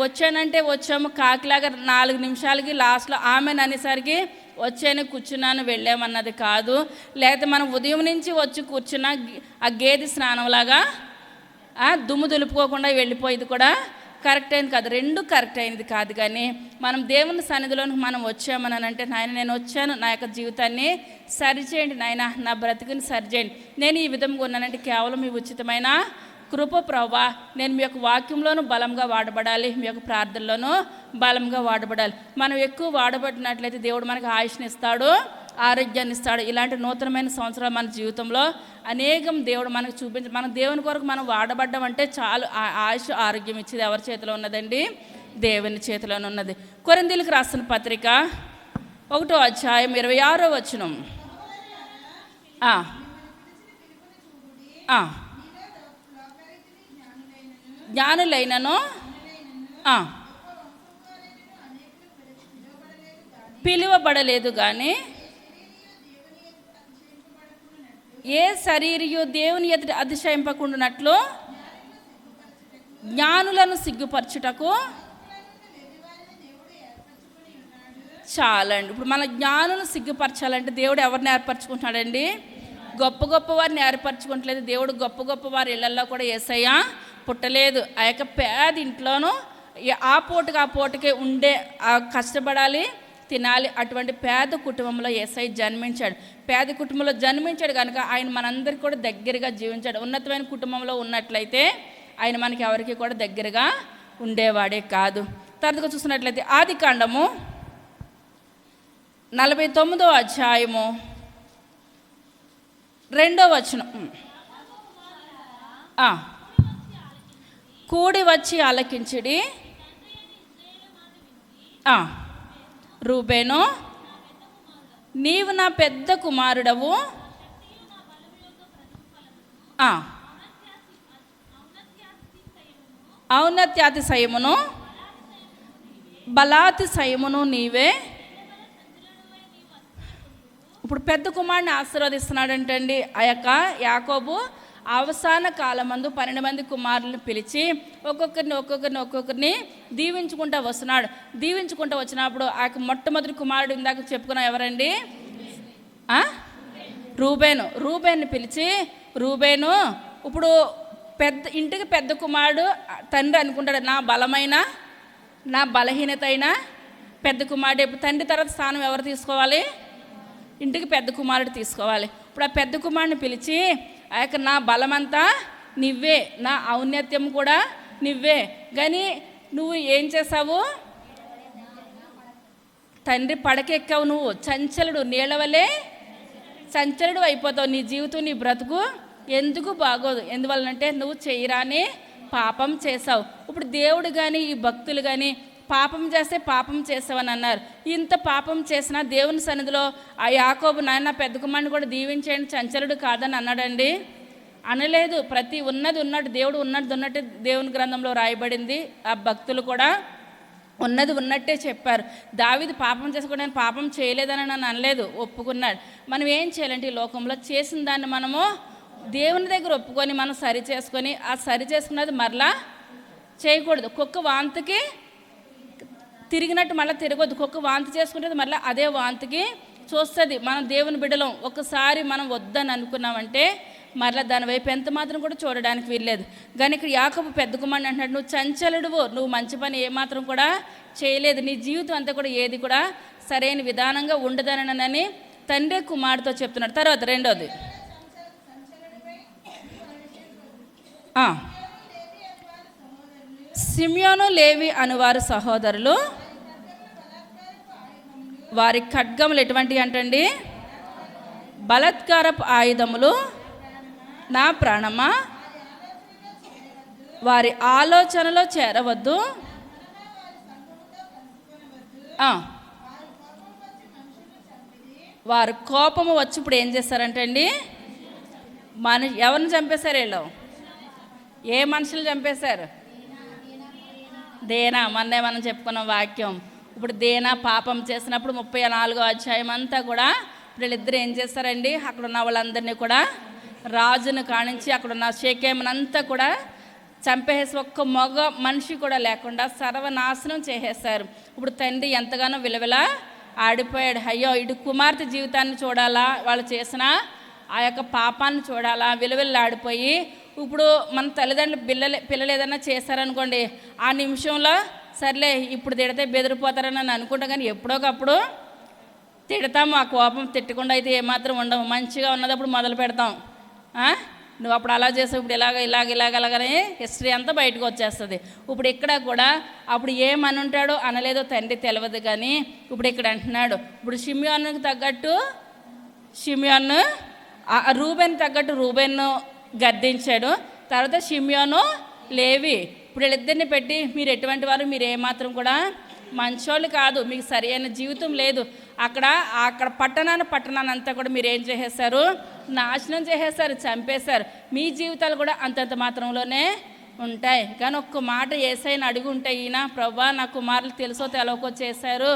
వచ్చానంటే వచ్చాము, కాకిలాగా 4 నిమిషాలకి లాస్ట్లో ఆమెను అనేసరికి వచ్చాను, కూర్చున్నాను, వెళ్ళామన్నది కాదు. లేకపోతే మనం ఉదయం నుంచి వచ్చి కూర్చున్న ఆ గేదె స్నానంలాగా దుమ్ము దులుపుకోకుండా వెళ్ళిపోయేది కూడా కరెక్ట్ అయింది కాదు. 2 కరెక్ట్ అయినది కాదు. కానీ మనం దేవుని సన్నిధిలోనికి మనం వచ్చామని అంటే, నాయన నేను వచ్చాను, నా యొక్క జీవితాన్ని సరిచేయండి, నాయన నా బ్రతుకుని సరిచేయండి, నేను ఈ విధంగా ఉన్నానంటే కేవలం మీ ఉచితమైన కృప ప్రభా. నేను మీ యొక్క వాక్యంలోనూ బలంగా వాడబడాలి, మీ యొక్క ప్రార్థనలోనూ బలంగా వాడబడాలి. మనం ఎక్కువ వాడబడినట్లయితే దేవుడు మనకు ఆయుష్ని ఇస్తాడు, ఆరోగ్యాన్ని ఇస్తాడు. ఇలాంటి నూతనమైన సంవత్సరాలు మన జీవితంలో అనేకం దేవుడు మనకు చూపించి, మన దేవుని కొరకు మనం వాడబడ్డం అంటే చాలు. ఆయుష్ ఆరోగ్యం ఇచ్చేది ఎవరి చేతిలో ఉన్నదండి? దేవుని చేతిలోనే ఉన్నది. కొరింథీయులకు రాసిన పత్రిక 1వ అధ్యాయం 26వ వచనం. జ్ఞానులైనను పిలువబడలేదు కానీ ఏ శరీరియు దేవుని ఎదుట అతిశయింపకుండానట్లు జ్ఞానులను సిగ్గుపరచుటకు. చాలండి. ఇప్పుడు మన జ్ఞానులను సిగ్గుపరచాలంటే దేవుడు ఎవరిని ఏర్పరచుకుంటున్నాడండి? గొప్ప గొప్ప వారిని ఏర్పరచుకుంటలేదు. దేవుడు గొప్ప గొప్ప వారి ఇళ్లలో కూడా యేసయ్య పుట్టలేదు. ఆ యొక్క పేద ఇంట్లోనూ ఆ పూటకే ఉండే కష్టపడాలి, తినాలి. అటువంటి పేద కుటుంబంలో యేసయ్య జన్మించాడు. పేద కుటుంబంలో జన్మించాడు కనుక ఆయన మనందరికీ కూడా దగ్గరగా జీవించాడు. ఉన్నతమైన కుటుంబంలో ఉన్నట్లయితే ఆయన మనకి ఎవరికి కూడా దగ్గరగా ఉండేవాడే కాదు. తర్వాత చూసినట్లయితే ఆదికాండము 49వ అధ్యాయము 2వ వచనం. కూడి వచ్చి ఆలకించుడి. రూబేను, నీవు నా పెద్ద కుమారుడవు, ఔన్నత్యాతిశయమును బలాతిశయమును నీవే. ఇప్పుడు పెద్ద కుమారుని ఆశీర్వదిస్తున్నాడంటండి. ఆ యొక్క యాకోబు అవసాన కాలమందు 12 మంది కుమారులను పిలిచి ఒక్కొక్కరిని దీవించుకుంటూ వస్తున్నాడు. దీవించుకుంటూ వచ్చినప్పుడు ఆ మొట్టమొదటి కుమారుడు ఇందాక చెప్పుకున్నాం ఎవరండి? రూబేను పిలిచి, రూబేను ఇప్పుడు ఇంటికి పెద్ద కుమారుడు తండ్రి అనుకుంటాడు, నా బలమైన నా బలహీనత అయినా పెద్ద కుమారుడు. ఇప్పుడు తండ్రి తర్వాత స్థానం ఎవరు తీసుకోవాలి? ఇంటికి పెద్ద కుమారుడు తీసుకోవాలి. ఇప్పుడు ఆ పెద్ద కుమారుడిని పిలిచి, ఆ యొక్క నా బలమంతా నువ్వే, నా ఔన్నత్యం కూడా నువ్వే, కానీ నువ్వు ఏం చేసావు? తండ్రి పడకెక్కావు, నువ్వు చంచలుడు, నీళ్ళ వల్లే చంచలుడు అయిపోతావు. నీ జీవితం, నీ బ్రతుకు ఎందుకు బాగోదు. ఎందువల్లనంటే నువ్వు చేయరాని పాపం చేసావు. ఇప్పుడు దేవుడు కానీ ఈ భక్తులు కానీ పాపం చేస్తే పాపం చేసావని అన్నారు. ఇంత పాపం చేసినా దేవుని సన్నిధిలో ఆ యాకోబు నాయన పెద్ద కుమారుని కూడా దీవించేయండి, చంచలుడు కాదని అన్నాడండి? అనలేదు. ప్రతి ఉన్నట్టు దేవుడు ఉన్నట్టు దేవుని గ్రంథంలో రాయబడింది. ఆ భక్తులు కూడా ఉన్నది ఉన్నట్టే చెప్పారు. దావీదు పాపం చేసుకుంటే నేను పాపం చేయలేదని నన్ను అనలేదు, ఒప్పుకున్నాడు. మనం ఏం చేయాలంటే ఈ లోకంలో చేసిన దాన్ని మనము దేవుని దగ్గర ఒప్పుకొని మనం సరి చేసుకొని ఆ సరి చేసుకున్నది మరలా చేయకూడదు. కుక్క వాంతికి తిరిగినట్టు మళ్ళీ తిరగొద్దు. కుక్క వాంతి చేసుకుంటే మళ్ళీ అదే వాంతికి చూస్తుంది. మనం దేవుని బిడ్డలం ఒకసారి మనం వద్దని అనుకున్నామంటే మరలా దాని వైపు ఎంత మాత్రం కూడా చూడడానికి వీల్లేదు. కానీ ఇక్కడ యాకోబు పెద్ద కుమారుడు అంటున్నాడు, నువ్వు చంచలుడువు, నువ్వు మంచి పని ఏమాత్రం కూడా చేయలేదు, నీ జీవితం అంతా కూడా ఏది కూడా సరైన విధానంగా ఉండదనని తండ్రి కుమారుడితో చెప్తున్నాడు. తర్వాత రెండోది, సిమియోను లేవి అనువారు సహోదరులు వారి ఖడ్గములు ఎటువంటివి అంటండి? బలాత్కారపు ఆయుధములు. నా ప్రాణమా వారి ఆలోచనలో చేరవద్దు. వారు కోపము వచ్చి ఇప్పుడు ఏం చేస్తారంటండి? ఎవరిని చంపేశారు? వీళ్ళు ఏ మనుషులు చంపేశారు? దేనా. మొన్నే మనం చెప్పుకున్న వాక్యం. ఇప్పుడు దేనా పాపం చేసినప్పుడు 34వ అధ్యాయం అంతా కూడా వీళ్ళిద్దరు ఏం చేస్తారండి? అక్కడ ఉన్న వాళ్ళందరినీ కూడా రాజును కానించి అక్కడున్న షేకేమునంతా కూడా చంపేసి ఒక్క మగ మనిషి కూడా లేకుండా సర్వనాశనం చేసేస్తారు. ఇప్పుడు తండ్రి ఎంతగానో విలవిల ఆడిపోయాడు. అయ్యో, ఇటు కుమార్తె జీవితాన్ని చూడాలా, వాళ్ళు చేసిన ఆ యొక్క పాపాన్ని చూడాలా, విలువెల్లాడిపోయి ఇప్పుడు మన తల్లిదండ్రులు పిల్లలు ఏదైనా చేశారనుకోండి, ఆ నిమిషంలో సర్లే ఇప్పుడు తిడితే బెదిరిపోతారని నేను అనుకుంటాం. కానీ ఎప్పుడోకప్పుడు తిడతాము. ఆ కోపం తిట్టకుండా అయితే ఏమాత్రం ఉండవు. మంచిగా ఉన్నదప్పుడు మొదలు పెడతాం. నువ్వు అప్పుడు అలా చేసావు, ఇప్పుడు ఇలాగనే హిస్టరీ అంతా బయటకు వచ్చేస్తుంది. ఇప్పుడు ఇక్కడ కూడా అప్పుడు ఏమని ఉంటాడో అనలేదో తండ్రి తెలియదు. కానీ ఇప్పుడు ఇక్కడ అంటున్నాడు, ఇప్పుడు షిమియోనుకు తగ్గట్టు షిమియోను, రూబెన్ తగ్గట్టు రూబెన్ను గద్దించాడు. తర్వాత షిమియోను లేవి ఇప్పుడు వీళ్ళిద్దరిని పెట్టి మీరు ఎటువంటి వారు, మీరు ఏమాత్రం కూడా మంచోళ్ళు కాదు, మీకు సరైన జీవితం లేదు. అక్కడ పట్టణాన్ని అంతా కూడా మీరు ఏం చేసేస్తారు? నాశనం చేసేస్తారు, చంపేశారు. మీ జీవితాలు కూడా అంతంత మాత్రంలోనే ఉంటాయి. కానీ ఒక్క మాట యేసయ్యని అడిగి ఉంటే, ఈయన ప్రభువా నా కుమారులు తెలుసో తెలవకో చేశారు,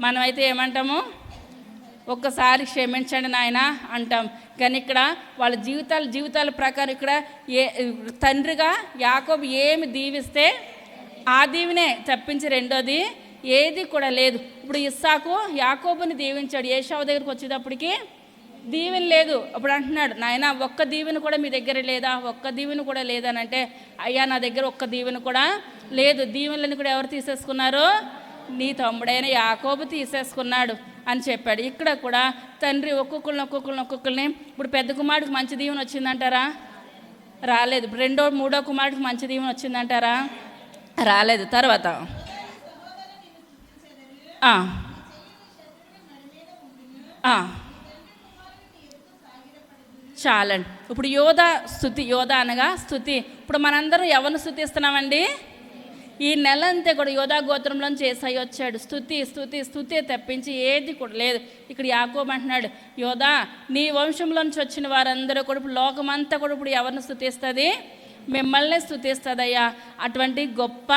మనమైతే ఏమంటాము? ఒక్కసారి క్షమించండి నాయన అంటాం. కానీ ఇక్కడ వాళ్ళ జీవితాల ప్రకారం ఇక్కడ తండ్రిగా యాకోబు ఏమి దీవిస్తే ఆ దీవెనే తప్పించి రెండోది ఏది కూడా లేదు. ఇప్పుడు ఇస్సాకు యాకోబుని దీవించాడు, ఏశావు దగ్గరికి వచ్చేటప్పటికి దీవెన లేదు. అప్పుడు అంటున్నాడు, నాయన ఒక్క దీవెన కూడా మీ దగ్గర లేదా? ఒక్క దీవెన కూడా లేదనంటే, అయ్యా నా దగ్గర ఒక్క దీవెన కూడా లేదు, దీవెనలను కూడా ఎవరు తీసేసుకున్నారు? నీ తమ్ముడైన యాకోబు తీసేసుకున్నాడు అని చెప్పాడు. ఇక్కడ కూడా తండ్రి ఒక్కొక్కరిని ఇప్పుడు పెద్ద కుమారుడికి మంచి దీవెన వచ్చిందంటారా? రాలేదు. ఇప్పుడు రెండో మూడో కుమారుడికి మంచి దీవెన వచ్చిందంటారా? రాలేదు. తర్వాత చాలండి. ఇప్పుడు యోధ అనగా స్తుతి. ఇప్పుడు మనందరం ఎవరిని స్తుతిస్తున్నామండి? ఈ నెల అంతే కూడా యోధా గోత్రంలోంచి యేసయ్య వచ్చాడు. స్తుతి తప్పించి ఏది కూడా లేదు. ఇక్కడ యాకోబు అంటున్నాడు, యోధా నీ వంశంలోంచి వచ్చిన వారందరూ కూడా ఇప్పుడు లోకమంతా కూడా ఇప్పుడు ఎవరిని స్తుతిస్తుంది? మిమ్మల్ని స్తుతిస్తుందయ్యా. అటువంటి గొప్ప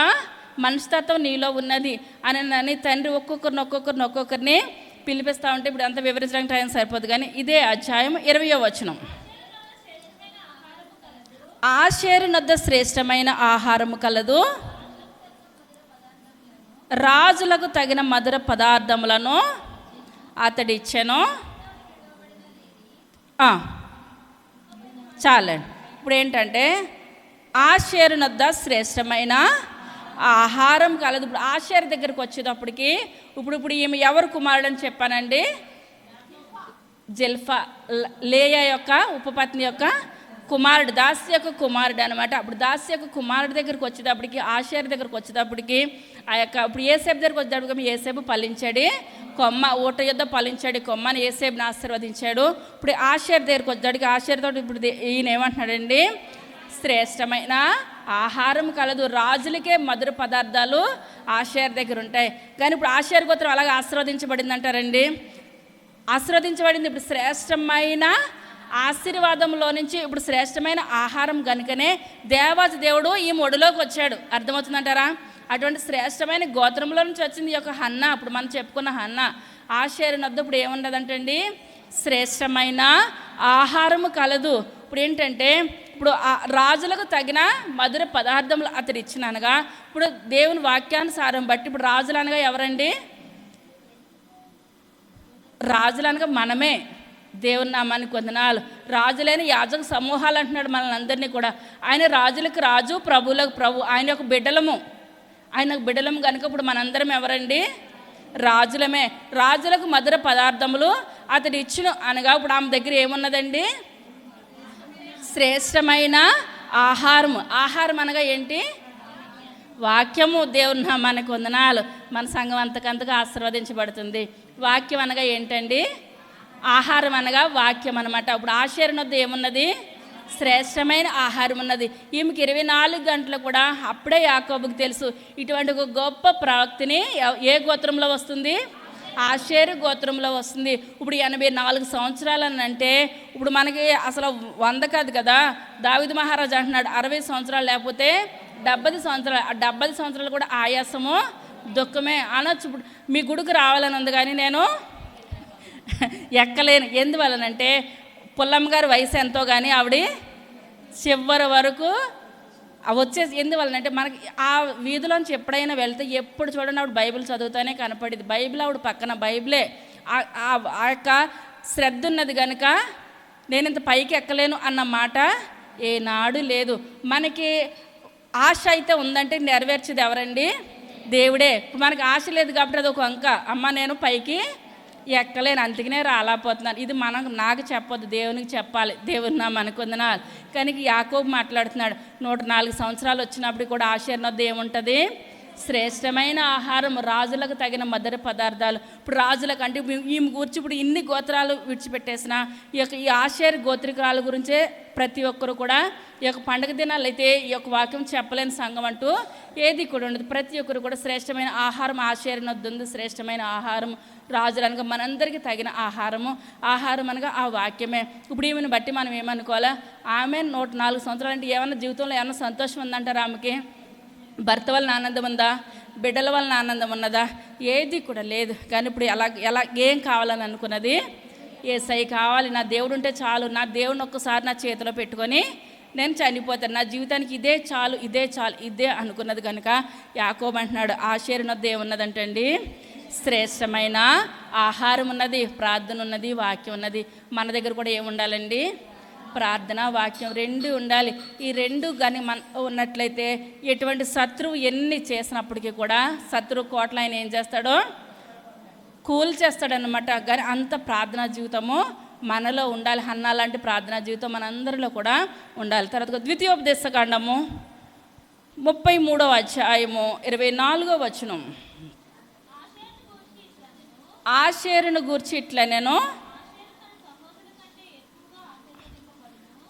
మనస్తత్వం నీలో ఉన్నది అని తండ్రి ఒక్కొక్కరిని పిలిపిస్తూ ఉంటే ఇప్పుడు అంత వివరించడానికి టైం సరిపోదు. కానీ ఇదే అధ్యాయం 20వ వచనం. ఆషేరు నొద్ద శ్రేష్టమైన ఆహారము కలదు, రాజులకు తగిన మధుర పదార్థములను అతడిచ్చెను. చాలండి. ఇప్పుడు ఏంటంటే ఆషేరు నొద్ద శ్రేష్టమైన ఆహారం కలదు. ఇప్పుడు ఆషేరు దగ్గరికి వచ్చేటప్పటికి ఇప్పుడు ఈమె ఎవరు కుమారుడు అని చెప్పానండి? జిల్ఫా, లేయా యొక్క ఉపపత్ని యొక్క కుమారుడు, దాసి యొక్క కుమారుడు అనమాట. అప్పుడు దాసి యొక్క కుమారుడు దగ్గరికి వచ్చేటప్పటికి, ఆషేరు దగ్గరికి వచ్చేటప్పటికి ఇప్పుడు ఏసేపు దగ్గరికి వచ్చేటప్పటికి ఏసేపు ఫలించాడు కొమ్మ, ఊట యుద్ధ ఫలించాడు కొమ్మని ఏసేపుని ఆశీర్వదించాడు. ఇప్పుడు ఆషేరు దగ్గరికి వచ్చేటప్పటికి ఆషేరుతో ఇప్పుడు ఈయన ఏమంటున్నాడండి? శ్రేష్టమైన ఆహారం కలదు, రాజులకే మధుర పదార్థాలు ఆషేరు దగ్గర ఉంటాయి. కానీ ఇప్పుడు ఆషేరు గోత్రం అలాగే ఆశీర్వదించబడింది అంటారండి? ఆశీర్వదించబడింది. ఇప్పుడు శ్రేష్టమైన ఆశీర్వాదంలో నుంచి ఇప్పుడు శ్రేష్టమైన ఆహారం కనుకనే దేవాది దేవుడు ఈ ఒడిలోకి వచ్చాడు. అర్థమవుతుందంటారా? అటువంటి శ్రేష్టమైన గోత్రంలో నుంచి వచ్చింది ఈ యొక్క హన్నా. ఇప్పుడు మనం చెప్పుకున్న హన్నా. ఆషేరు నొద్ద ఇప్పుడు ఏముండదంటండి? శ్రేష్టమైన ఆహారము కలదు. ఇప్పుడు ఏంటంటే ఇప్పుడు రాజులకు తగిన మధుర పదార్థములు అతడు ఇచ్చిననగా, ఇప్పుడు దేవుని వాక్యానుసారం బట్టి ఇప్పుడు రాజులు అనగా ఎవరండి? రాజులు అనగా మనమే. దేవుని నామానికి వందనాలు. రాజులైన యాజక సమూహాలు అంటున్నాడు మనల్ని అందరినీ కూడా. ఆయన రాజులకు రాజు, ప్రభువులకు ప్రభు. ఆయన యొక్క బిడ్డలము కనుక ఇప్పుడు మనందరం ఎవరండి? రాజులమే. రాజులకు మధుర పదార్థములు అతడు ఇచ్చును అనగా ఇప్పుడు ఆమె దగ్గర ఏమున్నదండి? శ్రేష్టమైన ఆహారం అనగా ఏంటి? వాక్యము. దేవుని నామానికి వందనాలు. మన సంఘం అంతకంతగా ఆశీర్వదించబడుతుంది. వాక్యం అనగా ఏంటండి? ఆహారం అనగా వాక్యం అనమాట. ఇప్పుడు ఆషేరు నొద్ద ఏమున్నది? శ్రేష్టమైన ఆహారం ఉన్నది. ఈమెకి 24 గంటలు కూడా అప్పుడే యాకోబుకి తెలుసు ఇటువంటి ఒక గొప్ప ప్రవక్తిని ఏ గోత్రంలో వస్తుంది? ఆషేరు గోత్రంలో వస్తుంది. ఇప్పుడు 84 సంవత్సరాలు అని అంటే ఇప్పుడు మనకి అసలు 100 కాదు కదా. దావీదు మహారాజు అంటున్నాడు 60 సంవత్సరాలు లేకపోతే 70 సంవత్సరాలు. ఆ 70 సంవత్సరాలు కూడా ఆయాసము దుఃఖమే అనొచ్చు. ఇప్పుడు మీ గుడికి రావాలని ఉంది కానీ నేను ఎక్కలేను. ఎందువలనంటే పుల్లమ్మ గారి వయసు ఎంతో కానీ ఆవిడ చివరి వరకు వచ్చేసి, ఎందువలనంటే మనకి ఆ వీధిలోంచి ఎప్పుడైనా వెళ్తే ఎప్పుడు చూడండి ఆవిడ బైబిల్ చదువుతానే కనపడింది. బైబిల్ ఆవిడ పక్కన బైబిలే. ఆ యొక్క శ్రద్ధ ఉన్నది కనుక నేను ఇంత పైకి ఎక్కలేను అన్న మాట ఏనాడు లేదు. మనకి ఆశ అయితే ఉందంటే నెరవేర్చేది ఎవరండి? దేవుడే. ఇప్పుడు మనకి ఆశ లేదు కాబట్టి అది ఒక వంక, అమ్మ నేను పైకి ఎక్కలేను అందుకనే రాలేకపోతున్నాను. ఇది నాకు చెప్పొద్దు, దేవునికి చెప్పాలి. దేవుని నా మనకుందనాలు. కానీ యాకోబు మాట్లాడుతున్నాడు 104 సంవత్సరాలు వచ్చినప్పుడు కూడా ఆషేరు నొద్ద ఏముంటుంది? శ్రేష్టమైన ఆహారం, రాజులకు తగిన మధుర పదార్థాలు. ఇప్పుడు రాజులకు అంటే ఈమె గురించి ఇప్పుడు ఇన్ని గోత్రాలు విడిచిపెట్టేసిన ఈ ఆషేరు గోత్రికురాల గురించే ప్రతి ఒక్కరు కూడా ఈ యొక్క పండుగ దినాలు అయితే ఈ యొక్క వాక్యం చెప్పలేని సంఘం అంటూ ఏది కూడా ఉండదు. ప్రతి ఒక్కరు కూడా శ్రేష్టమైన ఆహారం ఆషేరుని వద్దుంది. శ్రేష్టమైన ఆహారం రాజులు అనగా మనందరికీ తగిన ఆహారం అనగా ఆ వాక్యమే. ఇప్పుడు ఈమెను బట్టి మనం ఏమనుకోవాలా? ఆమె 104 సంవత్సరాలు అంటే ఏమన్నా జీవితంలో ఏమన్నా సంతోషం ఉందంటారా? ఆమెకి భర్త వలన ఆనందం ఉందా? బిడ్డల వలన ఆనందం ఉన్నదా? ఏది కూడా లేదు. కానీ ఇప్పుడు ఎలా ఏం కావాలని అనుకున్నది? యేసయ్య కావాలి, నా దేవుడు ఉంటే చాలు, నా దేవుడిని ఒక్కసారి నా చేతిలో పెట్టుకొని నేను చనిపోతాను, నా జీవితానికి ఇదే చాలు ఇదే అనుకున్నది. కనుక యాకోబు అంటున్నాడు, ఆషేరునొద్ద ఏమున్నదంటండి? శ్రేష్టమైన ఆహారం ఉన్నది, ప్రార్థన ఉన్నది, వాక్యం ఉన్నది. మన దగ్గర కూడా ఏముండాలండి? ప్రార్థన, వాక్యం రెండు ఉండాలి. ఈ రెండు కానీ ఉన్నట్లయితే ఎటువంటి శత్రువు ఎన్ని చేసినప్పటికీ కూడా శత్రువు కోట్ల ఆయన ఏం చేస్తాడో కూల్చేస్తాడనమాట. కానీ అంత ప్రార్థనా జీవితము మనలో ఉండాలి. హన్నా లాంటి ప్రార్థనా జీవితం మనందరిలో కూడా ఉండాలి. తర్వాత ద్వితీయోపదేశకాండము 33వ అధ్యాయము 24వ వచనం. ఆషేరును గూర్చి ఇట్లా నేను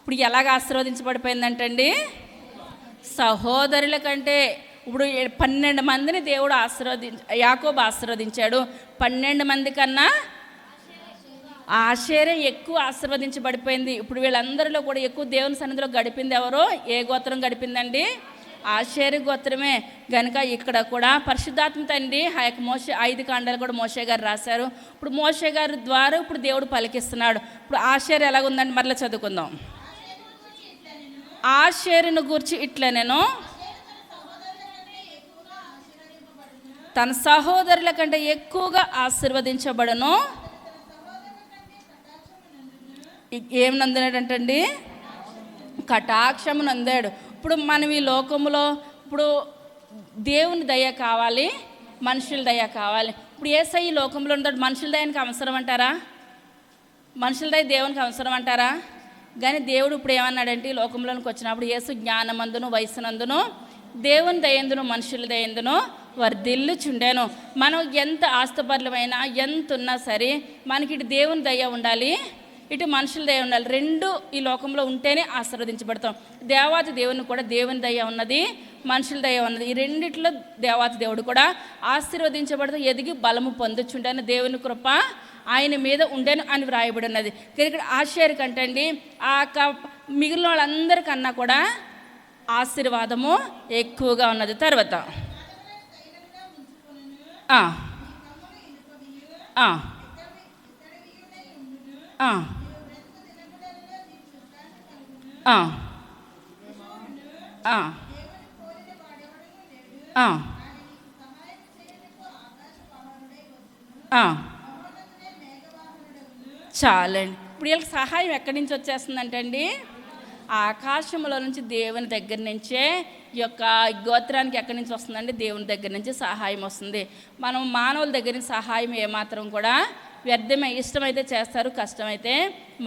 ఇప్పుడు ఎలాగ ఆశీర్వదించబడిపోయిందంటండి? సహోదరుల కంటే. ఇప్పుడు 12 మందిని దేవుడు యాకోబు ఆశీర్వదించాడు. 12 మంది కన్నా ఆషేరే ఎక్కువ ఆశీర్వదించబడిపోయింది. ఇప్పుడు వీళ్ళందరిలో కూడా ఎక్కువ దేవుని సన్నిధిలో గడిపింది ఎవరో? ఏ గోత్రం గడిపిందండి? ఆషేరు గోత్రమే. కనుక ఇక్కడ కూడా పరిశుద్ధాత్మ తండ్రి ఆ యొక్క 5 కాండాలు కూడా మోషే గారు రాశారు. ఇప్పుడు మోషే గారి ద్వారా ఇప్పుడు దేవుడు పలికిస్తున్నాడు. ఇప్పుడు ఆషేరు ఎలాగుందండి? మరలా చదువుకుందాం. ఆషేరును గూర్చి ఇట్లా నేను తన సహోదరుల కంటే ఎక్కువగా ఆశీర్వదించబడను. ఏం నందినాడంటండి? కటాక్షము నందాడు. ఇప్పుడు మనం ఈ లోకంలో ఇప్పుడు దేవుని దయ కావాలి, మనుషుల దయ కావాలి. ఇప్పుడు యేసయ్య ఈ లోకంలో ఉంటాడు. మనుషుల దయానికి అవసరం అంటారా? మనుషుల దయ దేవునికి అవసరం అంటారా? కానీ దేవుడు ఇప్పుడు ఏమన్నాడంటే ఈ లోకంలోనికి వచ్చినప్పుడు యేసు జ్ఞానమందును వయసునందును దేవుని దయందును మనుషుల దయందును వర్ధిల్లుచుండాను. మనం ఎంత ఆస్తుపరులమైనా ఎంత ఉన్నా సరే మనకి ఇటు దేవుని దయ ఉండాలి, ఇటు మనుషుల దయ ఉండాలి. రెండు ఈ లోకంలో ఉంటేనే ఆశీర్వదించబడతాం. దేవాతి దేవుని కూడా దేవుని దయ ఉన్నది, మనుషుల దయ ఉన్నది. ఈ రెండిట్లో దేవాతి దేవుడు కూడా ఆశీర్వదించబడతాం. ఎదిగి బలము పొందుచుండాను, దేవుని కృప ఆయన మీద ఉండేను అని వ్రాయబడి ఉన్నది. ఇక్కడ ఆషేరు కంటండి మిగిలిన వాళ్ళందరికన్నా కూడా ఆశీర్వాదము ఎక్కువగా ఉన్నది. తర్వాత చాలండి. ఇప్పుడు వీళ్ళకి సహాయం ఎక్కడి నుంచి వచ్చేస్తుందంటే అండి, ఆకాశంలో నుంచి దేవుని దగ్గర నుంచే ఈ యొక్క గోత్రానికి ఎక్కడి నుంచి వస్తుందండి? దేవుని దగ్గర నుంచి సహాయం వస్తుంది. మనం మానవుల దగ్గర నుంచి సహాయం ఏమాత్రం కూడా వ్యర్థమే. ఇష్టమైతే చేస్తారు, కష్టమైతే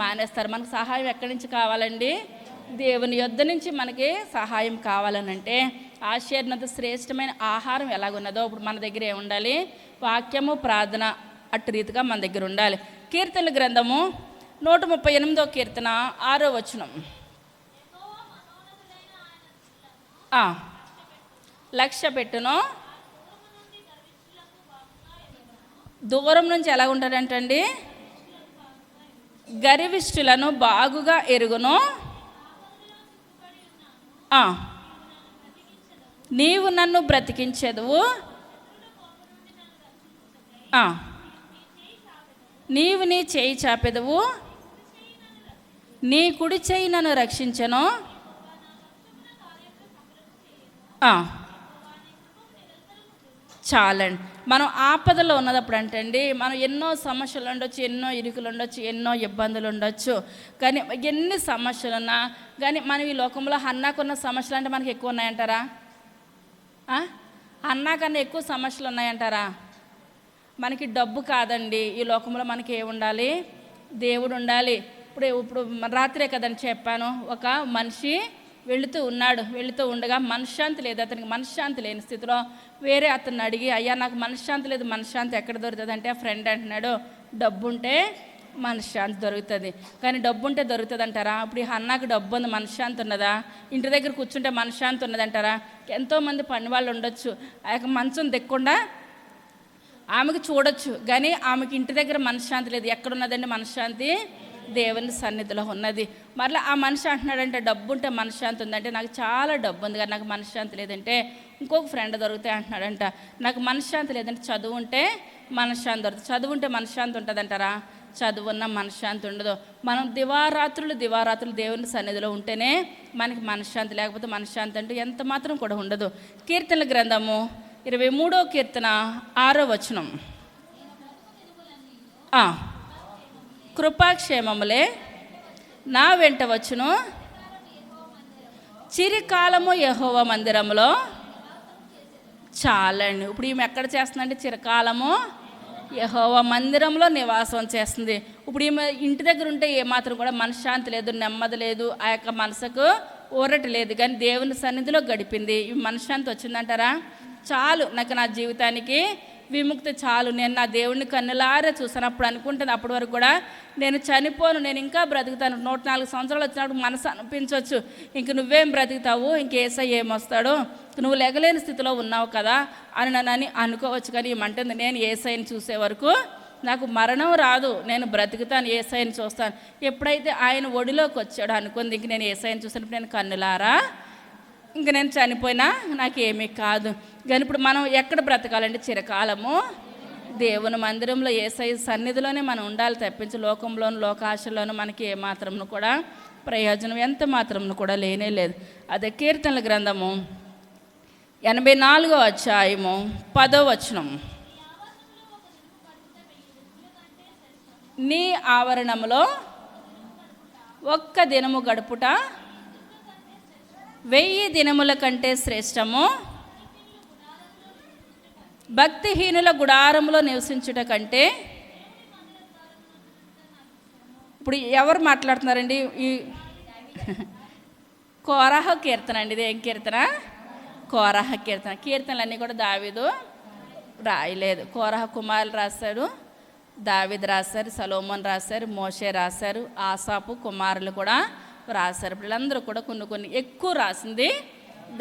మానేస్తారు. మనకు సహాయం ఎక్కడి నుంచి కావాలండి? దేవుని యొద్ద నుంచి మనకి సహాయం కావాలనంటే ఆశీర్వాద శ్రేష్టమైన ఆహారం ఎలాగున్నదో ఇప్పుడు మన దగ్గర ఏముండాలి? వాక్యము, ప్రార్థన అటు రీతిగా మన దగ్గర ఉండాలి. కీర్తనల గ్రంథము 138వ కీర్తన 6వ వచనం. లక్ష్య పెట్టును. దూరం నుంచి ఎలా ఉంటాడంటండి? గర్విష్ఠులను బాగుగా ఎరుగును. నీవు నన్ను బ్రతికించెదవు, నీవు నీ చేయి చాపెదవు, నీ కుడి చేయి నన్ను రక్షించెను. చాలండి. మనం ఆపదలో ఉన్నదప్పుడు అంటండి, మనం ఎన్నో సమస్యలు ఉండొచ్చు, ఎన్నో ఇరుకులు ఉండొచ్చు, ఎన్నో ఇబ్బందులు ఉండొచ్చు. కానీ ఎన్ని సమస్యలు ఉన్నా కానీ మనం ఈ లోకంలో హన్నాకున్న సమస్యలు అంటే మనకి ఎక్కువ ఉన్నాయంటారా? హన్నాకన్నా ఎక్కువ సమస్యలు ఉన్నాయంటారా? మనకి డబ్బు కాదండి ఈ లోకంలో. మనకి ఏముండాలి? దేవుడు ఉండాలి. ఇప్పుడు రాత్రే కదని చెప్పాను, ఒక మనిషి వెళుతూ ఉండగా మనశ్శాంతి లేదు, అతనికి మనశ్శాంతి లేని స్థితిలో వేరే అతన్ని అడిగి, అయ్యా నాకు మనశ్శాంతి లేదు, మనశ్శాంతి ఎక్కడ దొరుకుతుంది అంటే ఆ ఫ్రెండ్ అంటున్నాడు, డబ్బు ఉంటే మనశ్శాంతి దొరుకుతుంది. కానీ డబ్బు ఉంటే దొరుకుతుంది అంటారా? ఇప్పుడు ఈ హన్నాకు డబ్బు ఉంది, మనశ్శాంతి ఉన్నదా? ఇంటి దగ్గర కూర్చుంటే మనశ్శాంతి ఉన్నదంటారా? ఎంతోమంది పని వాళ్ళు ఉండొచ్చు, ఆ యొక్క మంచం దిక్కుండా ఆమెకు చూడొచ్చు, కానీ ఆమెకి ఇంటి దగ్గర మనశ్శాంతి లేదు. ఎక్కడున్నదండి మనశ్శాంతి? దేవుని సన్నిధిలో ఉన్నది. మరలా ఆ మనిషి అంటున్నాడంటే డబ్బు ఉంటే మనశ్శాంతి ఉందంటే, నాకు చాలా డబ్బు ఉంది కానీ నాకు మనశ్శాంతి లేదంటే ఇంకొక ఫ్రెండ్ దొరుకుతాయి అంటున్నాడంట. నాకు మనశ్శాంతి లేదంటే చదువు ఉంటే మనశ్శాంతి దొరుకుతుంది. చదువు ఉంటే మనశ్శాంతి ఉంటుంది అంటారా? చదువు ఉన్న మనశ్శాంతి ఉండదు. మనం దివారాత్రులు దేవుని సన్నిధిలో ఉంటేనే మనకి మనశ్శాంతి, లేకపోతే మనశ్శాంతి అంటే ఎంత మాత్రం కూడా ఉండదు. కీర్తనల గ్రంథము 23వ కీర్తన 6వ వచనం, కృపాక్షేమములే నా వెంట వచ్చును, చిరకాలము యెహోవా మందిరములో. చాలండి. ఇప్పుడు ఈమె ఎక్కడ చేస్తుందంటే చిరకాలము యెహోవా మందిరంలో నివాసం చేస్తుంది. ఇప్పుడు ఈమె ఇంటి దగ్గర ఉంటే ఏమాత్రం కూడా మనశ్శాంతి లేదు, నెమ్మది లేదు, ఆ యొక్క మనసుకు ఊరట లేదు. కానీ దేవుని సన్నిధిలో గడిపింది, ఈ మనశ్శాంతి వచ్చిందంటారా? చాలు, నాకు నా జీవితానికి విముక్తి చాలు, నేను నా దేవుడిని కన్నులారే చూసాను. అప్పుడు అనుకుంటుంది, అప్పటి వరకు కూడా నేను చనిపోను, నేను ఇంకా బ్రతుకుతాను. 104 సంవత్సరాలు వచ్చినప్పుడు మనసు అనిపించవచ్చు, ఇంక నువ్వేం బ్రతుకుతావు, ఇంకేసయ్య ఏమొస్తాడు, నువ్వు లెగలేని స్థితిలో ఉన్నావు కదా అని నన్ను అనుకోవచ్చు. కానీ ఏమంటుంది, నేను ఏసయ్యని చూసే వరకు నాకు మరణం రాదు, నేను బ్రతుకుతాను, ఏసయ్యని చూస్తాను. ఎప్పుడైతే ఆయన ఒడిలోకి వచ్చాడో అనుకుంది, ఇంక నేను ఏసయ్యని చూసినప్పుడు నేను కన్నులారా ఇంక నేను చనిపోయినా నాకేమీ కాదు. కానీ ఇప్పుడు మనం ఎక్కడ బ్రతకాలంటే చిరకాలము దేవుని మందిరంలో యేసయ్య సన్నిధిలోనే మనం ఉండాలి తప్పించి లోకంలోను లోకాశలోను మనకి ఏమాత్రంను కూడా ప్రయోజనం ఎంత మాత్రంను కూడా లేనే లేదు. అదే కీర్తనల గ్రంథము 84వ అధ్యాయము 10వ వచనం, నీ ఆవరణములో ఒక్క దినము గడుపుట 1000 దినముల కంటే శ్రేష్టము, భక్తిహీనుల గుడారములో నివసించుట కంటే. ఇప్పుడు ఎవరు మాట్లాడుతున్నారండి? ఈ కోరాహ కీర్తన అండి. ఇది ఏం కీర్తన? కోరాహ కీర్తన. కీర్తనలన్నీ కూడా దావీదు రాయలేదు, కోరాహ కుమారులు రాశారు, దావీదు రాశారు, సలోమోన్ రాశారు, మోషే రాశారు, ఆసాపు కుమారులు కూడా రాశారు. వీళ్ళందరూ కూడా కొన్ని ఎక్కువ రాసింది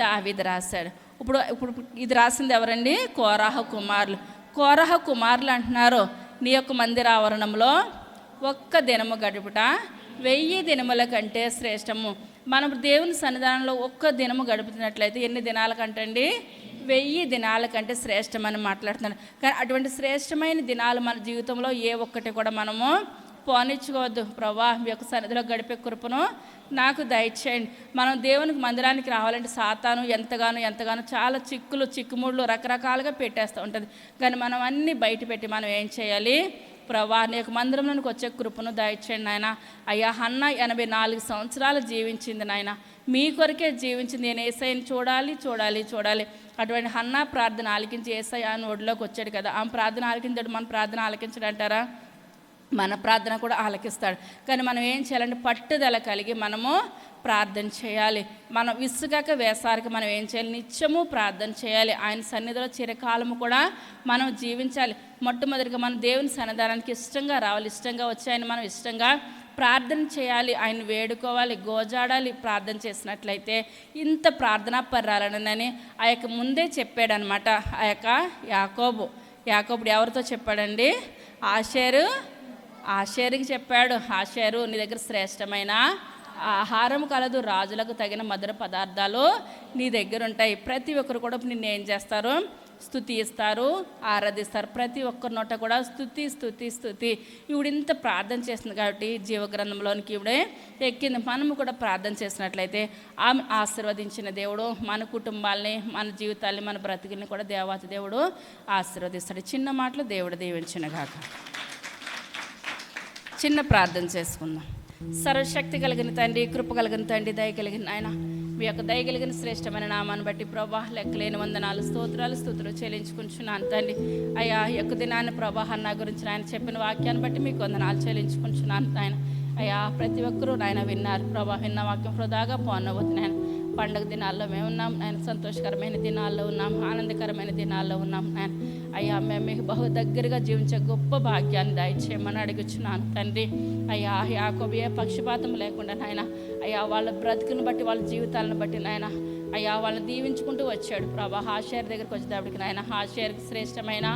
దావీదు రాశాడు. ఇప్పుడు ఇది రాసింది ఎవరండి? కోరాహ కుమారులు. కోరాహ కుమారులు అంటున్నారు, నీ యొక్క మందిర ఆవరణంలో ఒక్క దినము గడుపుట 1000 దినముల కంటే శ్రేష్టము. మనం దేవుని సన్నిధానంలో ఒక్క దినము గడుపుతున్నట్లయితే ఎన్ని దినాల కంటే అండి? 1000 దినాల కంటే శ్రేష్టమని మాట్లాడుతున్నాడు. కానీ అటువంటి శ్రేష్టమైన దినాలు మన జీవితంలో ఏ ఒక్కటి కూడా మనము పోనిచ్చుకోవద్దు. ప్రభా, మీ యొక్క సన్నిధిలో గడిపే కృపను నాకు దయచేయండి. మనం దేవునికి మందిరానికి రావాలంటే సాతాను ఎంతగానో చాలా చిక్కుముళ్ళు రకరకాలుగా పెట్టేస్తూ ఉంటుంది. కానీ మనం అన్నీ బయట పెట్టి మనం ఏం చేయాలి? ప్రభా, నీ యొక్క మందిరంలోనికి వచ్చే కృపను దయచేయండి నాయన. అయ్యా, హన్నా 84 సంవత్సరాలు జీవించింది నాయన, మీ కొరకే జీవించింది. నేను యేసయ్యని చూడాలి. అటువంటి హన్నా ప్రార్థన ఆలకించి యేసయ్య అని ఒడిలోకి వచ్చాడు కదా, ఆమె ప్రార్థన ఆలకించాడు. మన ప్రార్థన ఆలకించడు అంటారా? మన ప్రార్థన కూడా ఆలకిస్తాడు. కానీ మనం ఏం చేయాలంటే పట్టుదల కలిగి మనము ప్రార్థన చేయాలి. మనం విసుగాక వేసారికి మనం ఏం చేయాలి? నిత్యము ప్రార్థన చేయాలి. ఆయన సన్నిధిలో చిరకాలము కూడా మనం జీవించాలి. మొట్టమొదటిగా మనం దేవుని సన్నిధానానికి ఇష్టంగా రావాలి, ఇష్టంగా వచ్చి ఆయన మనం ఇష్టంగా ప్రార్థన చేయాలి, ఆయన వేడుకోవాలి, గోజాడాలి. ప్రార్థన చేసినట్లయితే ఇంత ప్రార్థనా పర్రాలనని ఆ యొక్క ముందే చెప్పాడనమాట. ఆ యొక్క యాకోబుడు ఎవరితో చెప్పాడండి? ఆషేరుకి చెప్పాడు. ఆషేరు, నీ దగ్గర శ్రేష్టమైన ఆహారం కలదు, రాజులకు తగిన మధుర పదార్థాలు నీ దగ్గర ఉంటాయి. ప్రతి ఒక్కరు కూడా నిన్ను ఏం చేస్తారు? స్తుతిస్తారు, ఆరాధిస్తారు. ప్రతి ఒక్కరి నోట కూడా స్తుతి. ఈవిడ ఇంత ప్రార్థన చేస్తుంది కాబట్టి జీవగ్రంథంలోనికి ఈవిడే ఎక్కింది. మనము కూడా ప్రార్థన చేసినట్లయితే ఆమె ఆశీర్వదించిన దేవుడు మన కుటుంబాలని, మన జీవితాలని, మన బ్రతుకుల్ని కూడా దేవాతి దేవుడు ఆశీర్వదిస్తాడు. చిన్న మాటలు దేవుడు దీవించునుగాక. చిన్న ప్రార్థన చేసుకుందాం. సర్వశక్తి కలిగిన తండ్రి, కృప కలిగిన తండ్రి, దయ కలిగిన ఆయన, మీ యొక్క దయ కలిగిన శ్రేష్టమైన నామాన్ని బట్టి ప్రభా లెక్కలేని వందనాలు స్తుతులు చెల్లించుకుంటున్నాను తండ్రి. అయ్యా, యొక్క దినాన్ని ప్రభా అన్న గురించి ఆయన చెప్పిన వాక్యాన్ని బట్టి మీకు వందనాలు చెల్లించుకుంటున్నాను ఆయన. అయ్యా, ప్రతి ఒక్కరూ నాయన విన్నారు ప్రభా, విన్న వాక్యం హృదాగా పోనవద్దు నాయన. పండుగ దినాల్లో మేము ఉన్నాం నాయన, సంతోషకరమైన దినాల్లో ఉన్నాం, ఆనందకరమైన దినాల్లో ఉన్నాం నాయన. అయ్యా మేము మీకు బహు దగ్గరగా జీవించే గొప్ప భాగ్యాన్ని దయచేయమని అడుగుచున్నాను తండ్రి. అయ్యా యాకోబు ఏ పక్షపాతం లేకుండా నాయన, అయ్యా వాళ్ళ బ్రతుకుని బట్టి వాళ్ళ జీవితాలను బట్టి నాయన, అయ్యా వాళ్ళని దీవించుకుంటూ వచ్చాడు ప్రభా. హాషేర్ దగ్గరికి వచ్చేటప్పటికి నాయన, హాషేర్కి శ్రేష్టమైన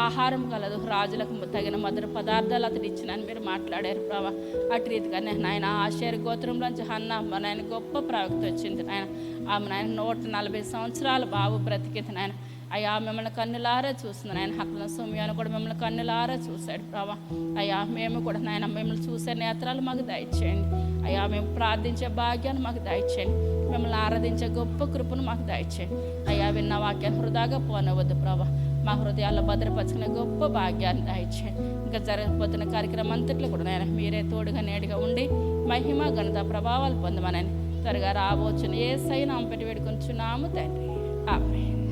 ఆహారం కలదు, రాజులకు తగిన మధుర పదార్థాలు అతడు ఇచ్చినని మీరు మాట్లాడారు ప్రభా. అటు రీతిగా నాయన హాషేర్ గోత్రంలోంచి హన్నా నాయన గొప్ప ప్రవక్త వచ్చింది నాయన. ఆమె నాయన 140 సంవత్సరాలు బాబు బ్రతికింది నాయన. అయ్యా మిమ్మల్ని కన్నులారా చూస్తుంది నాయన. హక్కుల సోమ్యాను కూడా మిమ్మల్ని కన్నులారా చూశాడు ప్రభా. అయ్యా మేము కూడా నాయన మిమ్మల్ని చూసే నేత్రాలు మాకు దయచేయండి అయ్యా. మేము ప్రార్థించే భాగ్యాన్ని మాకు దయచేయండి, మిమ్మల్ని ఆరాధించే గొప్ప కృపను మాకు దయచేయండి అయ్యా. విన్న వాక్యాన్ని వృధాగా పోనవద్దు ప్రభా. మా హృదయాల్లో భద్రపరుచుకునే గొప్ప భాగ్యాన్ని దయచేయండి. ఇంకా జరగబోతున్న కార్యక్రమం అంతట్లో కూడా నాయన మీరే తోడుగా నేడుగా ఉండి మహిమ ఘనత ప్రభావాలు పొందమనని త్వరగా రాబోచున్న యేసయ్య నామమున పెట్టి వేడుకొంచున్నాము తండ్రి. ఆమేన్.